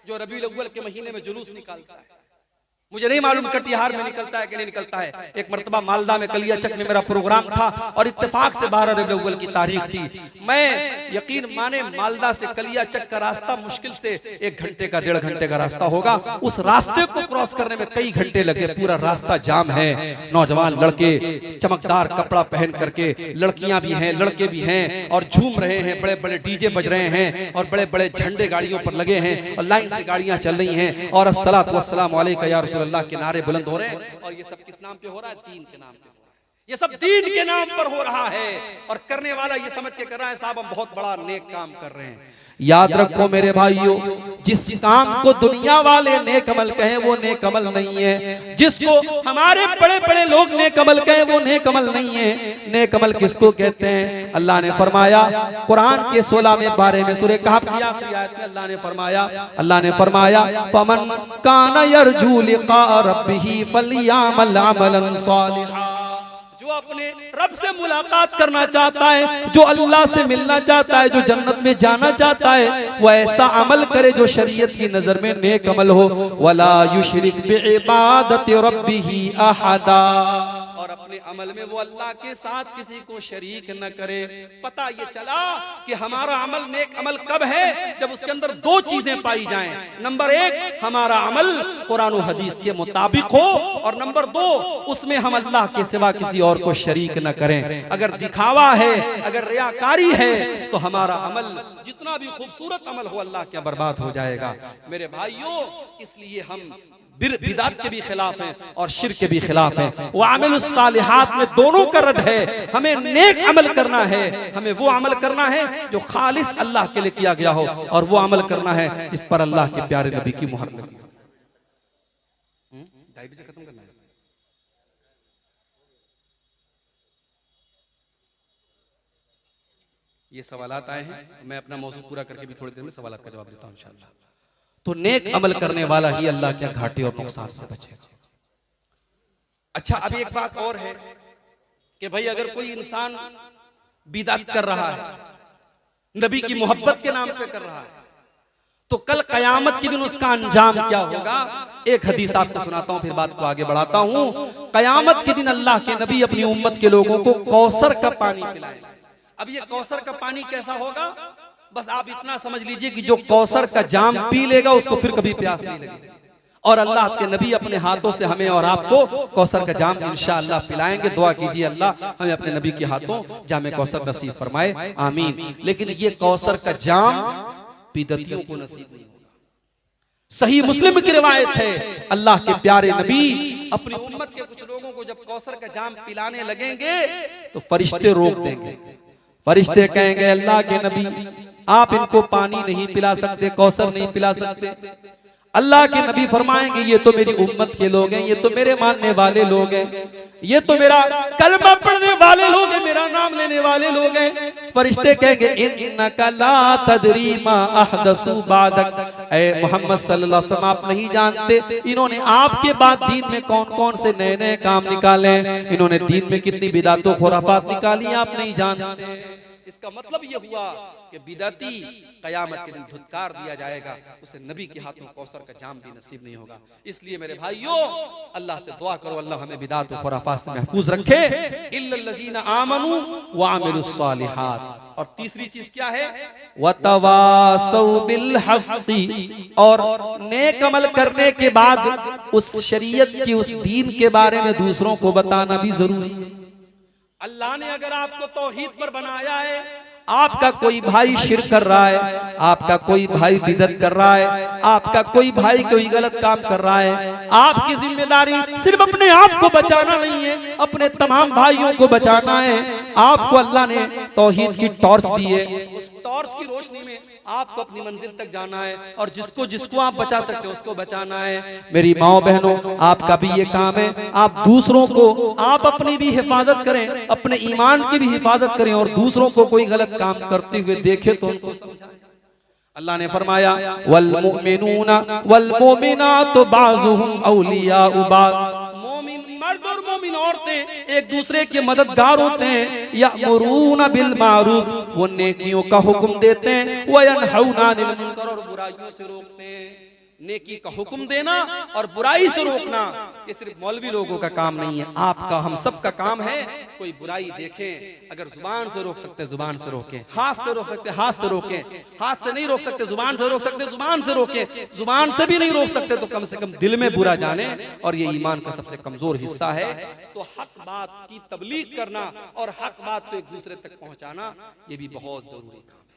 जो रबीउल अव्वल के महीने में जुलूस निकालता है। मुझे नहीं मालूम कटिहार में निकलता है कि नहीं निकलता है। एक मर्तबा मालदा में कलियाचक में मेरा प्रोग्राम था और इत्तेफाक से 12 रबीउल अव्वल की तारीख थी। मैं यकीन माने मालदा से कलियाचक का रास्ता मुश्किल से 1 घंटे का 1.5 घंटे का रास्ता होगा। उस रास्ते को क्रॉस करने में कई घंटे लगे, पूरा रास्ता जाम है। नौजवान लड़के चमकदार कपड़ा पहन करके, लड़कियां भी हैं लड़के भी हैं और झूम रहे हैं, बड़े बड़े डीजे बज रहे हैं और बड़े बड़े झंडे गाड़ियों पर लगे हैं और लाइन से गाड़ियां चल रही हैं और अस्सलातु वस्सलामु अलैका या अल्लाह के नारे बुलंद हो रहे हैं। और ये सब किस नाम पे हो रहा है? दीन के नाम पे हो रहा है। ये सब दीन के नाम पर हो रहा है और करने वाला ये समझ के कर रहा है साहब हम बहुत बड़ा नेक काम कर रहे हैं। याद रखो मेरे भाइयों, जिस काम को दुनिया वाले नेक अमल कहें वो नेक अमल नहीं है। जिसको हमारे बड़े बड़े लोग नेक अमल कहें वो नेक अमल नहीं है। नेक अमल किसको कहते हैं? अल्लाह ने फरमाया कुरान के 16वें बारे में सूरह कहफ की आखिरी आयत में अल्लाह ने फरमाया फमन काना यरजू लिका रब्बिही फलयामल अमलन सालिहा। जो अपने रब से मुलाकात करना चाहता है, जो अल्लाह से मिलना चाहता है, जो जन्नत में जाना चाहता है, वो ऐसा अमल करे जो शरीयत की नजर में नेक अमल हो। वला युशरिक बिइबादति रब्बिही अहदा। और अपने अमल में वो अल्लाह के साथ किसी को शरीक न करे। पता ये चला कि हमारा अमल नेक अमल कब है? जब उसके अंदर 2 चीजें पाई जाएं। नंबर 1, हमारा अमल कुरान और हदीस के मुताबिक हो और नंबर 2, उसमें हम अल्लाह के सिवा किसी और को शरीक न करें। अगर दिखावा है, अगर रियाकारी है तो हमारा अमल जितना भी खूबसूरत अमल हो अल्लाह क्या बर्बाद हो जाएगा। मेरे भाइयों, इसलिए हम बिदात के भी खिलाफ हैं और शिर्क के भी खिलाफ हैं। वो अमल सालिहात में दोनों का रद्द है। हमें नेक अमल करना है, हमें वो अमल करना है जो खालिस अल्लाह के लिए किया गया हो और वो अमल करना है जिस पर अल्लाह के प्यारे नबी की मुहर लगी। 2:30 बजे खत्म करना है। ये सवालात आए हैं, मैं अपना मौजू पूरा करके भी थोड़ी देर में सवालात का जवाब देता हूं इंशाअल्लाह। तो नेक अमल करने वाला ही अल्लाह के घाटे और नुकसान से बचेगा। अच्छा, अब एक बात और है कि भाई अगर कोई इंसान बिदअत कर रहा है, नबी की मोहब्बत के नाम पे कर रहा है, तो कल कयामत के दिन उसका अंजाम क्या होगा? एक हदीस आपको सुनाता हूं, फिर बात को आगे बढ़ाता हूं। कयामत के दिन अल्लाह के नबी अपनी उम्मत के लोगों को कौसर का पानी पिलाएंगे। अब ये कौसर का पानी कैसा होगा? बस आप इतना समझ लीजिए कि जो कौसर का जाम पी लेगा उसको फिर कभी प्यास नहीं लगेगी। और अल्लाह के नबी अपने हाथों से हमें और आपको कौसर का जाम इंशाअल्लाह पिलाएंगे। दुआ कीजिए अल्लाह हमें अपने नबी के हाथों जामे कौसर नसीब फरमाए, आमीन। लेकिन ये कौसर का जाम बिदअतियों को नसीब नहीं होगा। सही मुस्लिम की रिवायत है, अल्लाह के प्यारे नबी अपनी उम्मत के कुछ लोगों को जब कौसर का जाम पिलाने लगेंगे तो फरिश्ते रोक देंगे। फरिश्ते कहेंगे अल्लाह के नबी आप इनको पानी नहीं पिला सकते, कौसर नहीं पिला सकते। अल्लाह के नबी फरमाएंगे ये तो मेरी उम्मत के लोग हैं, ये तो मेरे मानने वाले लोग हैं, ये तो मेरा कलमा पढ़ने वाले लोग हैं, मेरा नाम लेने वाले लोग हैं। फरिश्ते कहेंगे इन्नका ला तदरी मा अहदसु बादक, ऐ मोहम्मद सल्लल्लाहु अलैहि वसल्लम आप नहीं जानते इन्होंने आपके बाद दीन में कौन कौन से नए नए काम निकाले, इन्होंने दीन में कितनी बिदात खुराफात निकाली आप नहीं जानते। इसका मतलब ये हुआ कि बिदअती कयामत के दिन धुतकार दिया जाएगा, उसे नबी के हाथों कौसर का जाम भी नसीब नहीं होगा। इसलिए मेरे भाइयों अल्लाह से दुआ करो अल्लाह हमें बिदअत और खुराफात से महफूज रखे। इल्लल्लज़ीना आमनू व अमिलुस सालिहात। और तीसरी चीज क्या है? वतवासौ बिल हक़्क़ि। और नेक अमल करने के बाद उस शरीयत की उस दीन के बारे में दूसरों को बताना भी जरूरी है। अल्लाह ने अगर आपको तौहीद पर बनाया है, आपका कोई भाई शिर्क कर रहा है, आपका कोई भाई बिदअत कर रहा है, आपका कोई भाई कोई गलत काम कर रहा है, आपकी जिम्मेदारी सिर्फ अपने आप को बचाना नहीं है, अपने तमाम भाइयों को बचाना है। आपको अल्लाह ने तौहीद की टॉर्च दी है, उस टॉर्च की रोशनी में आपको अपनी मंजिल तक जाना है और जिसको जिसको आप बचा सकते हो उसको बचाना है। मेरी माओ बहनों आपका भी ये काम है, आप दूसरों को आप अपनी भी हिफाजत करें, अपने ईमान की भी हिफाजत करें और दूसरों को कोई गलत काम करते हुए देखे तो उनको समझाएं। अल्लाह ने फरमाया वल मुमिनूना वल मुमिनातु बाज़ुहुम औलियाउ बाज़। मोमिन मर्द और मोमिन औरतें एक दूसरे के मददगार होते हैं। यअमुरूना बिल मारूफ, वो नेकियों का हुक्म देते हैं, व यनहौना अनिल मुनकर और बुराइयों से रोकते हैं। नेकी का हुक्म देना और बुराई से रोकना ये सिर्फ मौलवी लोगों का काम नहीं है, आपका हम सब का काम है। कोई बुराई देखें, अगर जुबान से रोक सकते जुबान से रोकें, हाथ से रोक सकते हाथ से रोकें, हाथ से नहीं रोक सकते जुबान से रोक सकते जुबान से रोकें, जुबान से भी नहीं रोक सकते तो कम से कम दिल में बुरा जाने, और ये ईमान का सबसे कमजोर हिस्सा है। तो हक बात की तबलीग करना और हक बात को एक दूसरे तक पहुंचाना ये भी बहुत जरूरी काम है।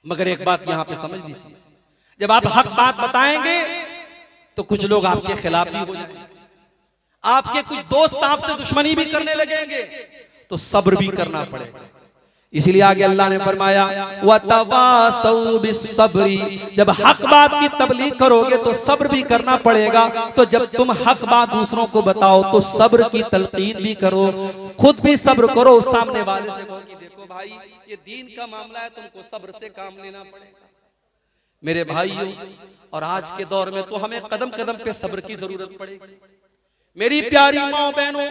मगर एक बात यहां पे समझ लीजिए, जब आप हक बात बताएंगे तो कुछ लोग आपके खिलाफ भी हो जाएंगे, आपके कुछ दोस्त आपसे दुश्मनी भी करने लगेंगे, तो सब्र भी करना पड़ेगा। इसलिए आगे अल्लाह ने फरमाया वतवासौ बिस्सब्री, जब हक बात की तबलीग करोगे तो सब्र भी करना पड़ेगा। तो जब तुम हक बात दूसरों को बताओ तो सब्र की तलकीन भी करो, खुद भी सब्र करो, सामने वाले से कहो कि देखो भाई ये दीन का मामला है, तुमको सब्र से काम लेना पड़ेगा। मेरे भाइयों, और आज के दौर में तो हमें कदम कदम पे सब्र की जरूरत पड़ेगी। मेरी प्यारी माओ बहनों,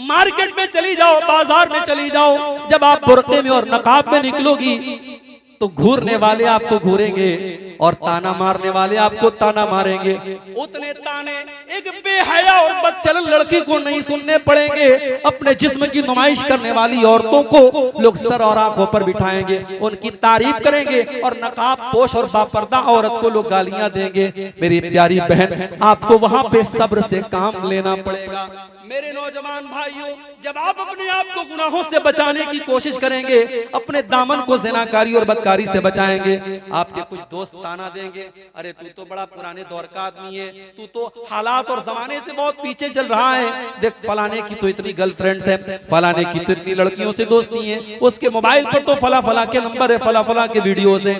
मार्केट में चली जाओ, बाजार में चली जाओ, जब आप बुर्के में और नकाब में निकलोगी तो घूरने वाले आपको घूरेंगे और ताना मारने वाले आपको ताना मारेंगे। उतने ताने एक बेहया और बदचलन लड़की को नहीं सुनने पड़ेंगे, अपने जिस्म की नुमाइश करने वाली औरतों को लोग सर और आंखों पर बिठाएंगे, उनकी तारीफ करेंगे, और नकाब पोश और बापर्दा औरत को लोग गालियां देंगे। मेरी प्यारी बहन, आपको वहां पे सब्र से काम लेना पड़ेगा। मेरे नौजवान भाइयों, जब आप अपने आप को गुनाहों से बचाने की कोशिश करेंगे, अपने दामन को ज़िनाकारी और बदकारी से बचाएंगे, आपके कुछ दोस्त ताना देंगे, अरे तू तो बड़ा पुराने दौर का आदमी है, तू तो हालात और जमाने से बहुत पीछे चल रहा है, देख फलाने की तो इतनी गर्लफ्रेंड्स है, फलाने की तो इतनी लड़कियों से दोस्ती है, उसके मोबाइल पर तो फला फला के नंबर है, फला फला के वीडियोस है।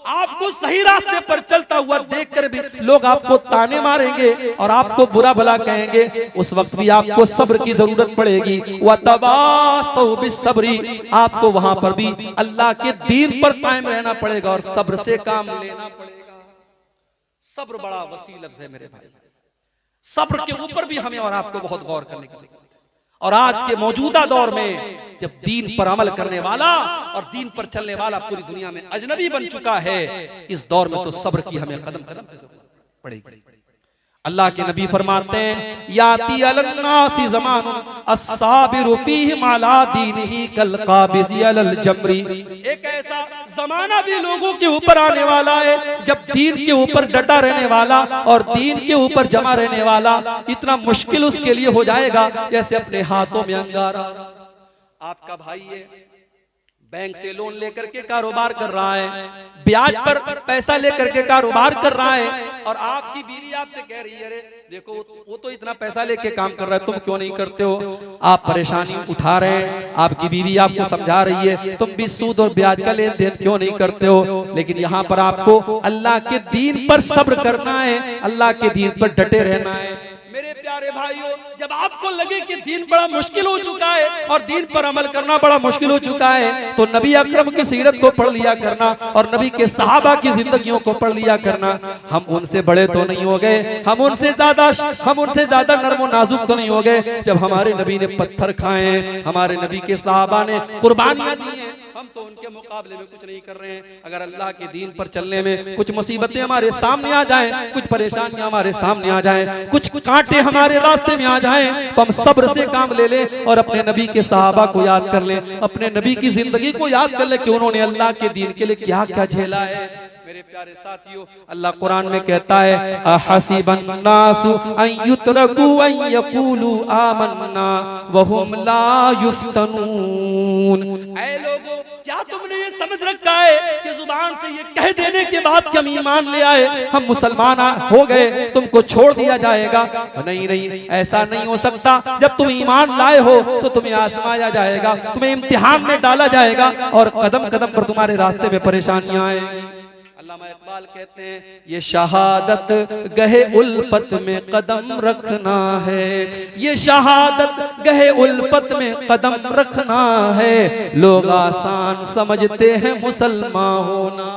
आपको सही रास्ते पर चलता हुआ देखकर भी लोग आपको ताने मारेंगे और आपको बुरा भला कहेंगे, उस वक्त भी आपको सब्र की जरूरत पड़ेगी। वतवासौ बिस्सब्री, आपको वहां पर भी अल्लाह के दीन पर कायम रहना पड़ेगा और सब्र से काम लेना पड़ेगा। सब्र बड़ा वसी लफ्ज़ है मेरे भाई, सब्र के ऊपर भी हमें और आपको बहुत गौर करने की जरूरत है। और आज के मौजूदा दौर में जब दीन पर अमल करने वाला और दीन पर चलने वाला पूरी दुनिया में अजनबी बन चुका है, इस दौर में तो सब्र की हमें कदम कदम पे जरूरत पड़ेगी। अल्लाह के नबी फरमाते हैं याती अलन्नासी ज़मानुन अस्साबिरु फीहि माला दीनिही कल काबिज़ी अलल जमरी, एक ऐसा जमाना भी लोगों के ऊपर आने वाला है जब दीन के ऊपर डटा रहने वाला और दीन के ऊपर जमा रहने वाला इतना मुश्किल उसके लिए हो जाएगा जैसे अपने हाथों में अंगारा। आपका भाई है, बैंक से लोन लेकर के कारोबार कर रहा है, ब्याज पर पैसा लेकर के कारोबार कर रहा है, और आपकी बीवी आपसे कह रही है अरे देखो वो तो इतना पैसा लेके काम कर रहा है, तुम क्यों नहीं करते हो। आप परेशानी उठा रहे हैं, आपकी बीवी आपको समझा रही है तुम भी सूद और ब्याज का लेन देन क्यों नहीं करते हो। लेकिन यहाँ पर आपको अल्लाह के दीन पर सब्र करना है, अल्लाह के दीन पर डटे रहना है। मेरे प्यारे भाइयों, जब आपको लगे कि दीन बड़ा मुश्किल हो चुका है और दीन पर अमल करना बड़ा मुश्किल हो चुका है, तो नबी अकरम की सीरत को पढ़ लिया करना और नबी के सहाबा की जिंदगियों को पढ़ लिया करना। हम उनसे बड़े तो नहीं हो गए, हम उनसे ज्यादा नर्म और नाजुक तो नहीं हो गए। जब हमारे नबी ने पत्थर खाए, हमारे नबी के सहाबा ने कुर्बानियां दी हैं, हम तो उनके मुकाबले में कुछ नहीं कर रहे हैं। अगर अल्लाह के दीन पर चलने में कुछ मुसीबतें हमारे सामने आ जाएं, कुछ परेशानियां हमारे सामने आ जाएं, कुछ कांटे हमारे रास्ते में आ जाएं, तो हम सब्र से काम ले लें और अपने नबी के सहाबा को याद कर लें, अपने नबी की जिंदगी को याद कर लें कि उन्होंने अल्लाह के दीन के लिए क्या क्या झेला है। मेरे प्यारे साथियों, अल्लाह कुरान में कहता है अहसिबन नासु अन युतरकू अन यकूलू आमन्ना वहुम ला युफ्तनून। ऐ लोगों, क्या तुमने ये समझ रखा है कि जुबान से ये कह देने के बाद कि हम ईमान ले आए, हम मुसलमान हो गए, तुमको छोड़ दिया जाएगा? नहीं नहीं, ऐसा नहीं हो सकता। जब तुम ईमान लाए हो तो तुम्हें आजमाया जाएगा, तुम्हें इम्तिहान में डाला जाएगा और कदम कदम पर तुम्हारे रास्ते में परेशानियां आएंगी। अल्लामा इकबाल कहते हैं ये शहादत गहे उल्फत में कदम रखना है, ये शहादत गहे उल्फत में कदम रखना है, लोग आसान समझते हैं मुसलमान होना।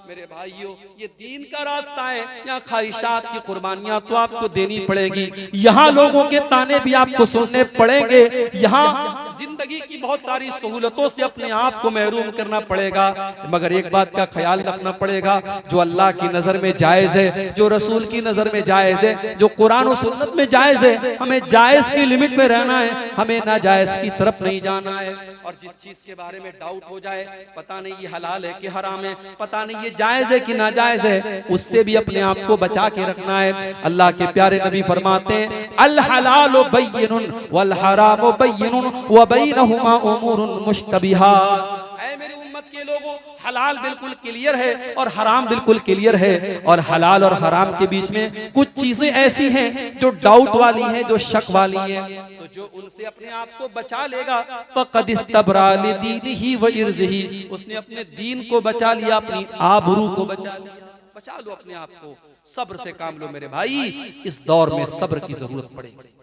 मेरे भाइयों, ये दीन का रास्ता है, यहाँ ख्वाहिशात की कुर्बानियां तो आपको देनी पड़ेगी, यहाँ लोगों के ताने भी आपको सुनने पड़ेंगे, यहाँ जिंदगी की बहुत सारी सहूलतों से अपने आप को महरूम करना पड़ेगा, मगर एक बात का ख्याल रखना पड़ेगा, जो अल्लाह की नजर में जायज है, जो रसूल की नजर में जायज है, जो कुरान और सुन्नत में जायज है, हमें जायज की लिमिट में रहना है, हमें नाजायज की तरफ नहीं जाना है। और जिस चीज के बारे में डाउट हो जाए, पता नहीं ये हलाल है कि हराम है, पता नहीं ये जायज है कि नाजायज है, उससे भी अपने आप को बचा के रखना है। अल्लाह के प्यारे नबी फरमाते हैं, अल हलालु बय्यिनुन वल हरामु बय्यिनुन व बैनहुमा उमूरुन मुश्तबिहात। ऐ मेरी उम्मत के लोगों, हलाल बिल्कुल क्लियर है और हराम बिल्कुल क्लियर है, और हलाल और हराम के बीच में कुछ चीजें ऐसी हैं जो डाउट वाली हैं, जो शक वाली हैं। तो जो उनसे अपने आप को बचा लेगा, फ़क़द इस्तबरा लिदीनिही व इर्ज़िही, उसने अपने दीन को बचा लिया, अपनी आबरू को बचा लिया। बचा लो अपने आप को, सब्र से काम लो मेरे भाई। इस दौर में सब्र की जरूरत पड़ेगी,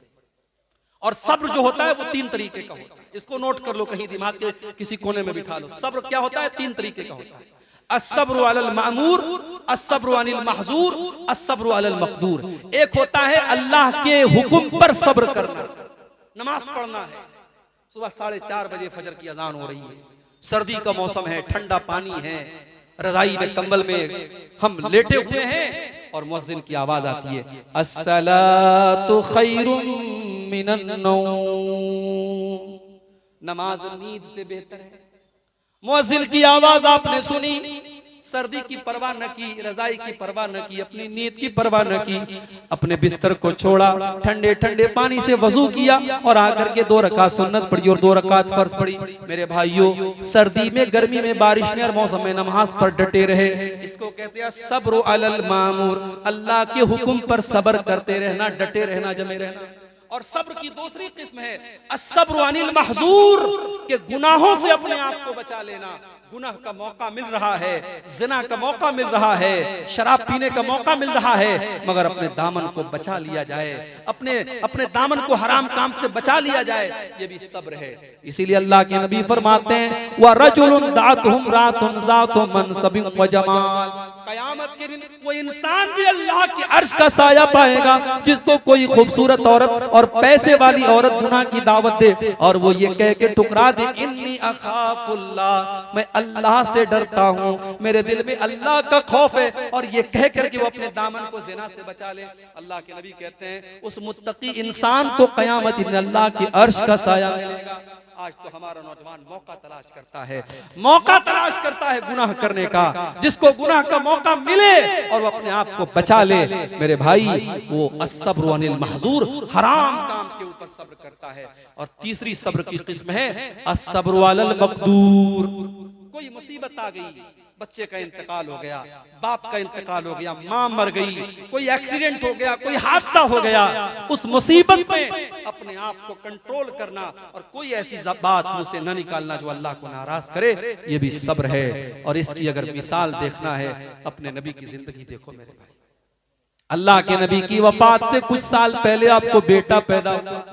और सब्र जो होता है वो 3 तरीके का होता है। इसको नोट कर लो, कहीं दिमाग के किसी कोने में बिठा लो। सब्र क्या होता है? 3 तरीके का होता है। अस्सब्रु अलल मामूर, अस्सब्रु अनिल महजूर, अस्सब्रु अलल मक़दूर। एक होता है अल्लाह के हुक्म पर सब्र करना। नमाज पढ़ना है, सुबह 4:30 बजे फजर की अजान हो रही है, सर्दी का मौसम है, ठंडा पानी है, रजाई में कंबल में हम लेटे हुए हैं और मुअज्जिन की आवाज आती है, अस्सलातु खैरुम मिनन नौम। नमाज नींद से बेहतर है। मुअज्जिन की आवाज आपने सुनी, सर्दी की परवाह न की, रजाई की परवाह न की, अपनी नींद की परवाह न की, अपने बिस्तर को छोड़ा, ठंडे ठंडे पानी से वजू किया और आकर के 2 रकात सुन्नत पढ़ी और 2 रकात फर्ज पढ़ी। मेरे भाइयों, सर्दी में, गर्मी में, बारिश में और मौसम में नमाज पर डटे रहे, इसको कहते हैं सब्र अलल मामूर। अल्लाह के हुक्म पर सब्र करते रहना, डटे रहना, जमे रहना। और सब्र की दूसरी किस्म है अस्सब्रु अनिल महजूर, के गुनाहों से अपने आप को बचा लेना। गुनाह का मौका मिल रहा है, जिना का मौका मिल रहा है, शराब पीने का मौका मिल रहा है, मगर अपने दामन को बचा लिया जाए, अपने दामन को हराम काम से बचा लिया जाए, ये भी सब्र है। इसीलिए अल्लाह के नबी फरमाते हैं, व रजुलुन दातुहुम रातुन ज़ातु मनसबिन व जमाल। कयामत के दिन वो इंसान भी अल्लाह के अर्श का साया पाएगा जिसको कोई खूबसूरत औरत और पैसे वाली औरत गुनाह की दावत दे और वो ये कह के ठुकरा दे, इन्नी अखाफुल्लाह, मैं अल्लाह से डरता हूँ, मेरे दिल में अल्लाह का खौफ है, और ये कह करके वो अपने दामन को ज़िना से बचा ले। अल्लाह के नबी कहते हैं उस मुत्तकी इंसान को कयामत में अल्लाह के अर्श का साया मिलेगा। आज तो हमारा नौजवान मौका तलाश करता है, मौका तलाश करता है गुनाह करने का। जिसको गुनाह का मौका मिले और वो अपने आप को बचा ले, मेरे भाई, वो अस्सब्रु अनिल महजूर, हराम काम के ऊपर सब्र करता है। और तीसरी सब्र की किस्म है अस्सब्रु अलल मक़दूर। कोई मुसीबत आ गई, बच्चे का इंतकाल हो गया, बाप का इंतकाल हो गया, माँ मर गई, कोई एक्सीडेंट हो गया, कोई हादसा हो गया, उस मुसीबत में अपने आप को कंट्रोल करना और कोई ऐसी बात मुंह से न निकालना जो अल्लाह को नाराज करे, ये भी सब्र है। और इसकी अगर मिसाल देखना है, अपने नबी की जिंदगी देखो मेरे भाई। अल्लाह के नबी की वफात से कुछ साल पहले आपको बेटा पैदा हुआ,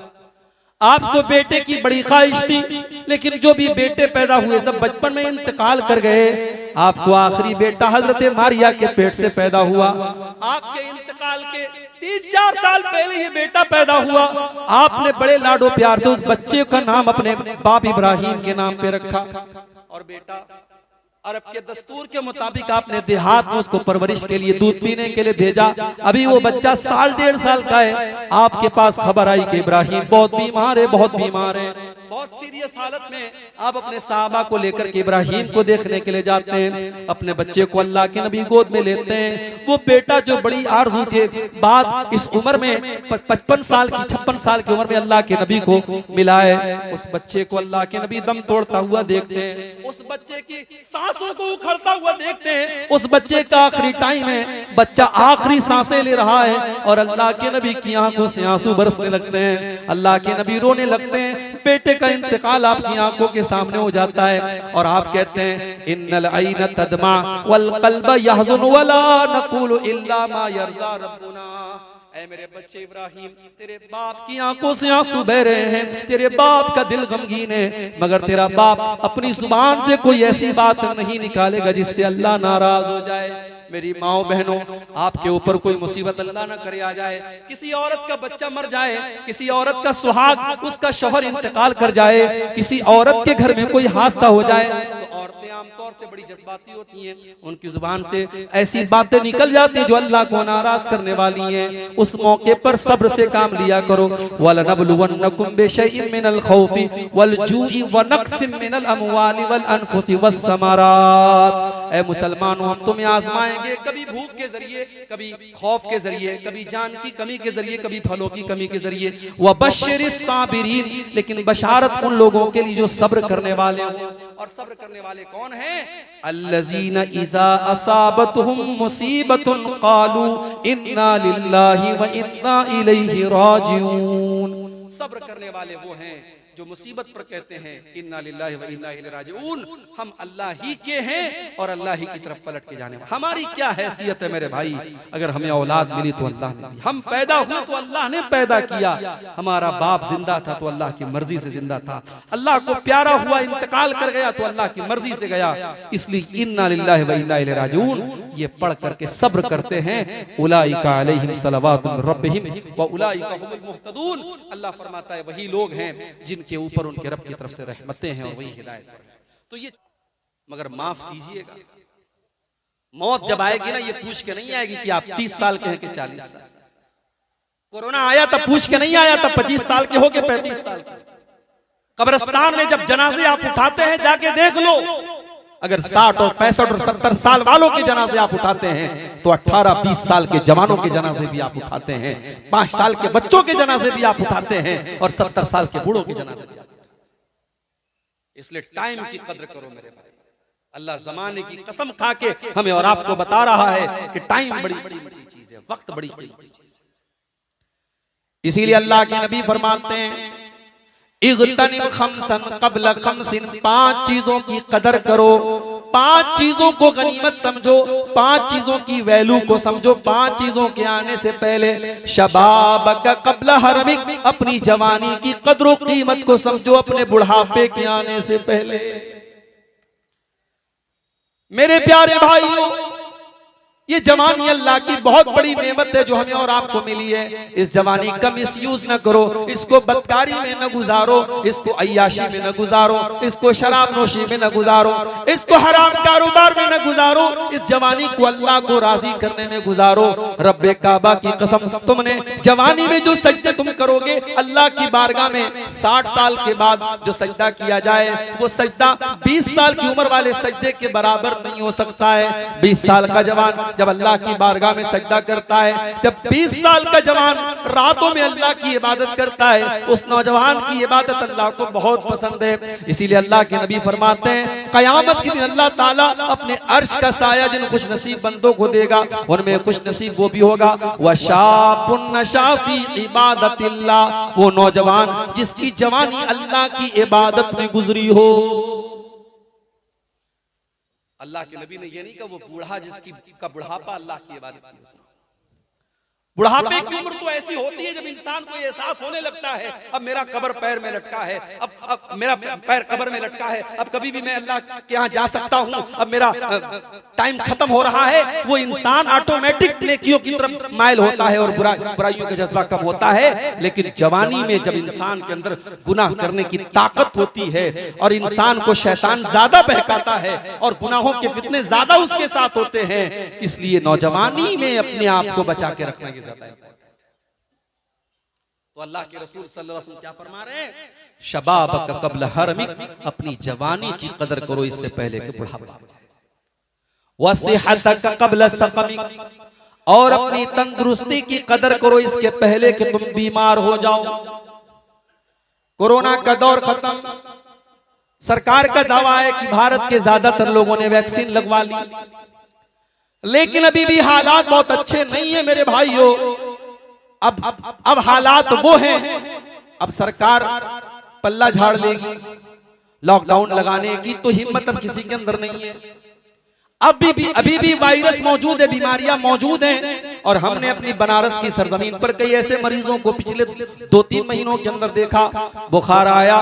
आपको बेटे की बड़ी ख्वाहिश थी, लेकिन जो भी बेटे पैदा हुए सब बचपन में इंतकाल कर गए। आपको आखिरी बेटा हजरत मारिया के पेट से पैदा हुआ। आपके इंतकाल के 3-4 साल पहले ये बेटा पैदा हुआ। आपने बड़े लाडो प्यार से उस बच्चे का नाम अपने बाप इब्राहिम के नाम पे रखा। और बेटा अरब के दस्तूर के मुताबिक आपने देहात में उसको परवरिश के लिए, दूध पीने के लिए भेजा। अभी वो बच्चा 1.5 साल का है। आपके पास खबर आई कि इब्राहिम बहुत बीमार है, बहुत बीमार है, बहुत सीरियस हालत में। आप अपने साहबा को लेकर के इब्राहिम को देखने के लिए जाते हैं। अपने बच्चे को अल्लाह के नबी गोद में लेते हैं। वो बेटा जो बड़ी आरज़ू थे, बात इस उम्र में 55 साल की, 56 साल की उम्र में अल्लाह के नबी को मिला है। उस बच्चे को अल्लाह के नबी दम तोड़ता हुआ देखते हैं, उस बच्चे की सांसों को उखड़ता हुआ देखते हैं। उस बच्चे का आखिरी टाइम है, बच्चा आखिरी सांसें ले रहा है और अल्लाह के नबी की आंखों से आंसू बरसने लगते हैं। अल्लाह के नबी रोने लगते हैं। बेटे का इंतकाल आपकी आंखों के सामने हो जाता है और आप कहते हैं, इन्नल ऐन तदमा वल क़ल्ब यहज़ुन वला नक़ूलु इल्ला मा यर्ज़ा रब्बुना। ऐ मेरे बच्चे इब्राहिम, तेरे बाप की आंखों से आंसू बह रहे हैं, तेरे बाप का दिल गमगीन है, मगर तेरा बाप अपनी जुबान से कोई ऐसी बात नहीं निकालेगा जिससे अल्लाह नाराज हो जाए। मेरी माओ बहनों, आपके ऊपर कोई मुसीबत अल्लाह ना करे आ जाए, किसी औरत का बच्चा मर जाए, किसी औरत का सुहाग, उसका शौहर इंतकाल कर जाए, किसी औरत के घर में कोई हादसा हो जाए, तो औरतें आमतौर से बड़ी जज्बाती होती हैं, उनकी जुबान से ऐसी बातें निकल जाती हैं जो अल्लाह को नाराज करने वाली हैं। उस मौके पर सब्र से काम लिया करो। वलनबलुवन्नकुम बिशैइन मिनल खौफि वल जूइ व नक्सिम मिनल अमवालि वल अनफुसि वस समारात। ऐ मुसलमानों, हम तुम्हें आजमाएंगे, कभी भूख के जरिए, कभी खौफ के जरिए, कभी जान की कमी के जरिए, कभी फलों की कमी के जरिए। व बश्शिरिस साबिरीन, लेकिन बशारत उन लोगों के लिए जो सब्र करने वाले हों। और सब्र करने वाले कौन हैं? अल्लज़ीना इज़ा असाबतहुम मुसीबतुन क़ालू इन्ना लिल्लाहि व इन्ना इलैहि राजिऊन। सब्र करने वाले वो हैं जो मुसीबत पर कहते हैं इन्ना लिल्लाहि व इन्ना इलैहि राजिऊन, हम अल्लाह ही के हैं और अल्लाह ही की तरफ पलट के जाने वाले। हमारी क्या हैसियत है मेरे भाई? अगर हमें औलाद मिली तो अल्लाह ने दी, हम पैदा हुए तो अल्लाह ने पैदा किया, हमारा बाप जिंदा था तो अल्लाह की मर्जी से जिंदा था, अल्लाह को प्यारा हुआ इंतकाल कर गया तो अल्लाह की मर्जी से गया। इसलिए इन्ना लिल्लाहि व इन्ना इलैहि राजिऊन ये पढ़ करके सब्र करते हैं। उलाइका अलैहिम सलवातु मिर रब्बिहिम व उलाइका हुमुल मुहतदून। अल्लाह फरमाता है वही लोग हैं जिनके ऊपर उनके रब की तरफ से रहमतें हैं और वही हिदायत है। तो ये मगर माफ कीजिएगा, मौत जब आएगी ना, ये पूछ के नहीं आएगी कि आप 30 साल के हैं कि 40 साल। कोरोना आया तब पूछ के नहीं आया, तब 25 साल के हो के 35 साल के। कब्रिस्तान में जब जनाजे आप उठाते हैं, जाके देख लो, अगर 60 और 65 और 70 साल वालों के जनाजे आप उठाते हैं तो 18-20 साल के जवानों के जनाजे भी आप उठाते हैं, 5 साल के बच्चों के जनाजे भी आप उठाते हैं और 70 साल के बूढ़ों के जनाजे भी आप उठाते हैं। इसलिए टाइम की कद्र करो मेरे भाई। अल्लाह जमाने की कसम खा के हमें और आपको बता रहा है कि टाइम बड़ी कीमती चीज है, वक्त बड़ी कीमती चीज है। इसीलिए अल्लाह के नबी फरमाते हैं इग़्तनिम खम्सन क़ब्ल खम्सिन, 5 चीजों की कदर करो, 5 चीजों को गनीमत समझो, 5 चीजों की वैल्यू को समझो, 5 चीजों के आने से पहले। शबाबक क़ब्ल हरमिक, अपनी जवानी की कदर कीमत को समझो अपने बुढ़ापे के आने से पहले। मेरे प्यारे भाइयों, ये जवानी अल्लाह की बहुत बड़ी नेमत है जो हमें और आपको मिली है। इस जवानी का मिसयूज न करो, इसको बदकारी में न गुजारो, इसको अय्याशी में न गुजारो, इसको शराब नोशी में न गुजारो, इसको हराम कारोबार में न गुजारो, इस जवानी को अल्लाह को राजी करने में गुजारो। रब्बे काबा की कसम, तुमने जवानी में जो सजदे तुम करोगे अल्लाह की बारगाह में 60 साल के बाद जो सजदा किया जाए वो सजदा 20 साल की उम्र वाले सजदे के बराबर नहीं हो सकता है। 20 साल का जवान जब अल्लाह की बारगाह में सजदा करता है, जब 20 साल का जवान रातों में अल्लाह की इबादत करता है, उस नौजवान की इबादत अल्लाह को बहुत पसंद है। इसीलिए अल्लाह के नबी फरमाते हैं कयामत के दिन अल्लाह ताला अपने अर्श का साया जिन खुश नसीब बंदों को देगा, उनमें खुश नसीब वो भी होगा वशापुन नशा फी इबादतिल्लाह, वो नौजवान जिसकी जवानी अल्लाह की इबादत में गुजरी हो। अल्लाह के नबी ने ये नहीं कहा वो बूढ़ा जिसकी का बुढ़ापा अल्लाह की इबादत में। बुढ़ापे की उम्र तो ऐसी होती है जब इंसान को एहसास होने लगता है अब मेरा कब्र पैर में लटका है, अब मेरा पैर कब्र में लटका है, अब कभी भी मैं अल्लाह के यहाँ जा सकता हूँ, अब मेरा टाइम खत्म हो रहा है। वो इंसान ऑटोमेटिक नेकियों की तरफ माइल होता है और बुराइयों का जज्बा कम होता है। लेकिन जवानी में जब इंसान के अंदर गुनाह करने की ताकत होती है और इंसान को शैतान ज्यादा बहकाता है और गुनाहों के फितने ज्यादा उसके साथ होते हैं, इसलिए नौजवानी में अपने आप को बचा के रखना ज्यादा है। तो अल्लाह के रसूल सल्लल्लाहु अलैहि वसल्लम क्या फरमा रहे हैं? शबाबक क़ब्ल हरमिक, अपनी जवानी की कदर करो इससे पहले कि बुढ़ापा आ जाए। वसिहतक क़ब्ल सक़मिक, और अपनी तंदुरुस्ती की कदर करो इसके पहले कि तुम बीमार हो जाओ। कोरोना का दौर खत्म, सरकार का दावा है कि भारत के ज्यादातर लोगों ने वैक्सीन लगवा ली, लेकिन अभी भी हालात बहुत अच्छे नहीं है मेरे भाइयों। अब हालात वो हैं, अब सरकार पल्ला झाड़ लेगी, लॉकडाउन लगाने की तो हिम्मत अब किसी के अंदर नहीं है। अभी भी वायरस मौजूद है, बीमारियां मौजूद हैं। और हमने अपनी बनारस की सरजमीन पर कई ऐसे मरीजों को पिछले 2-3 महीनों के अंदर देखा, बुखार आया,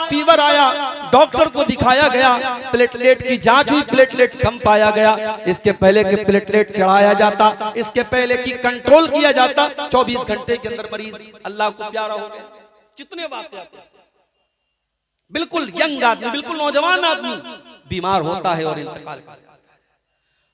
फीवर आया, डॉक्टर को दिखाया गया, प्लेटलेट की जांच हुई, प्लेटलेट कम पाया गया। इसके पहले कि प्लेटलेट चढ़ाया जाता, इसके पहले कि कंट्रोल किया जाता, 24 घंटे के अंदर मरीज अल्लाह को प्यारा हो गया। कितने वाकयात, बिल्कुल यंग आदमी, बिल्कुल नौजवान आदमी बीमार होता है और इंतकाल कर जाता है।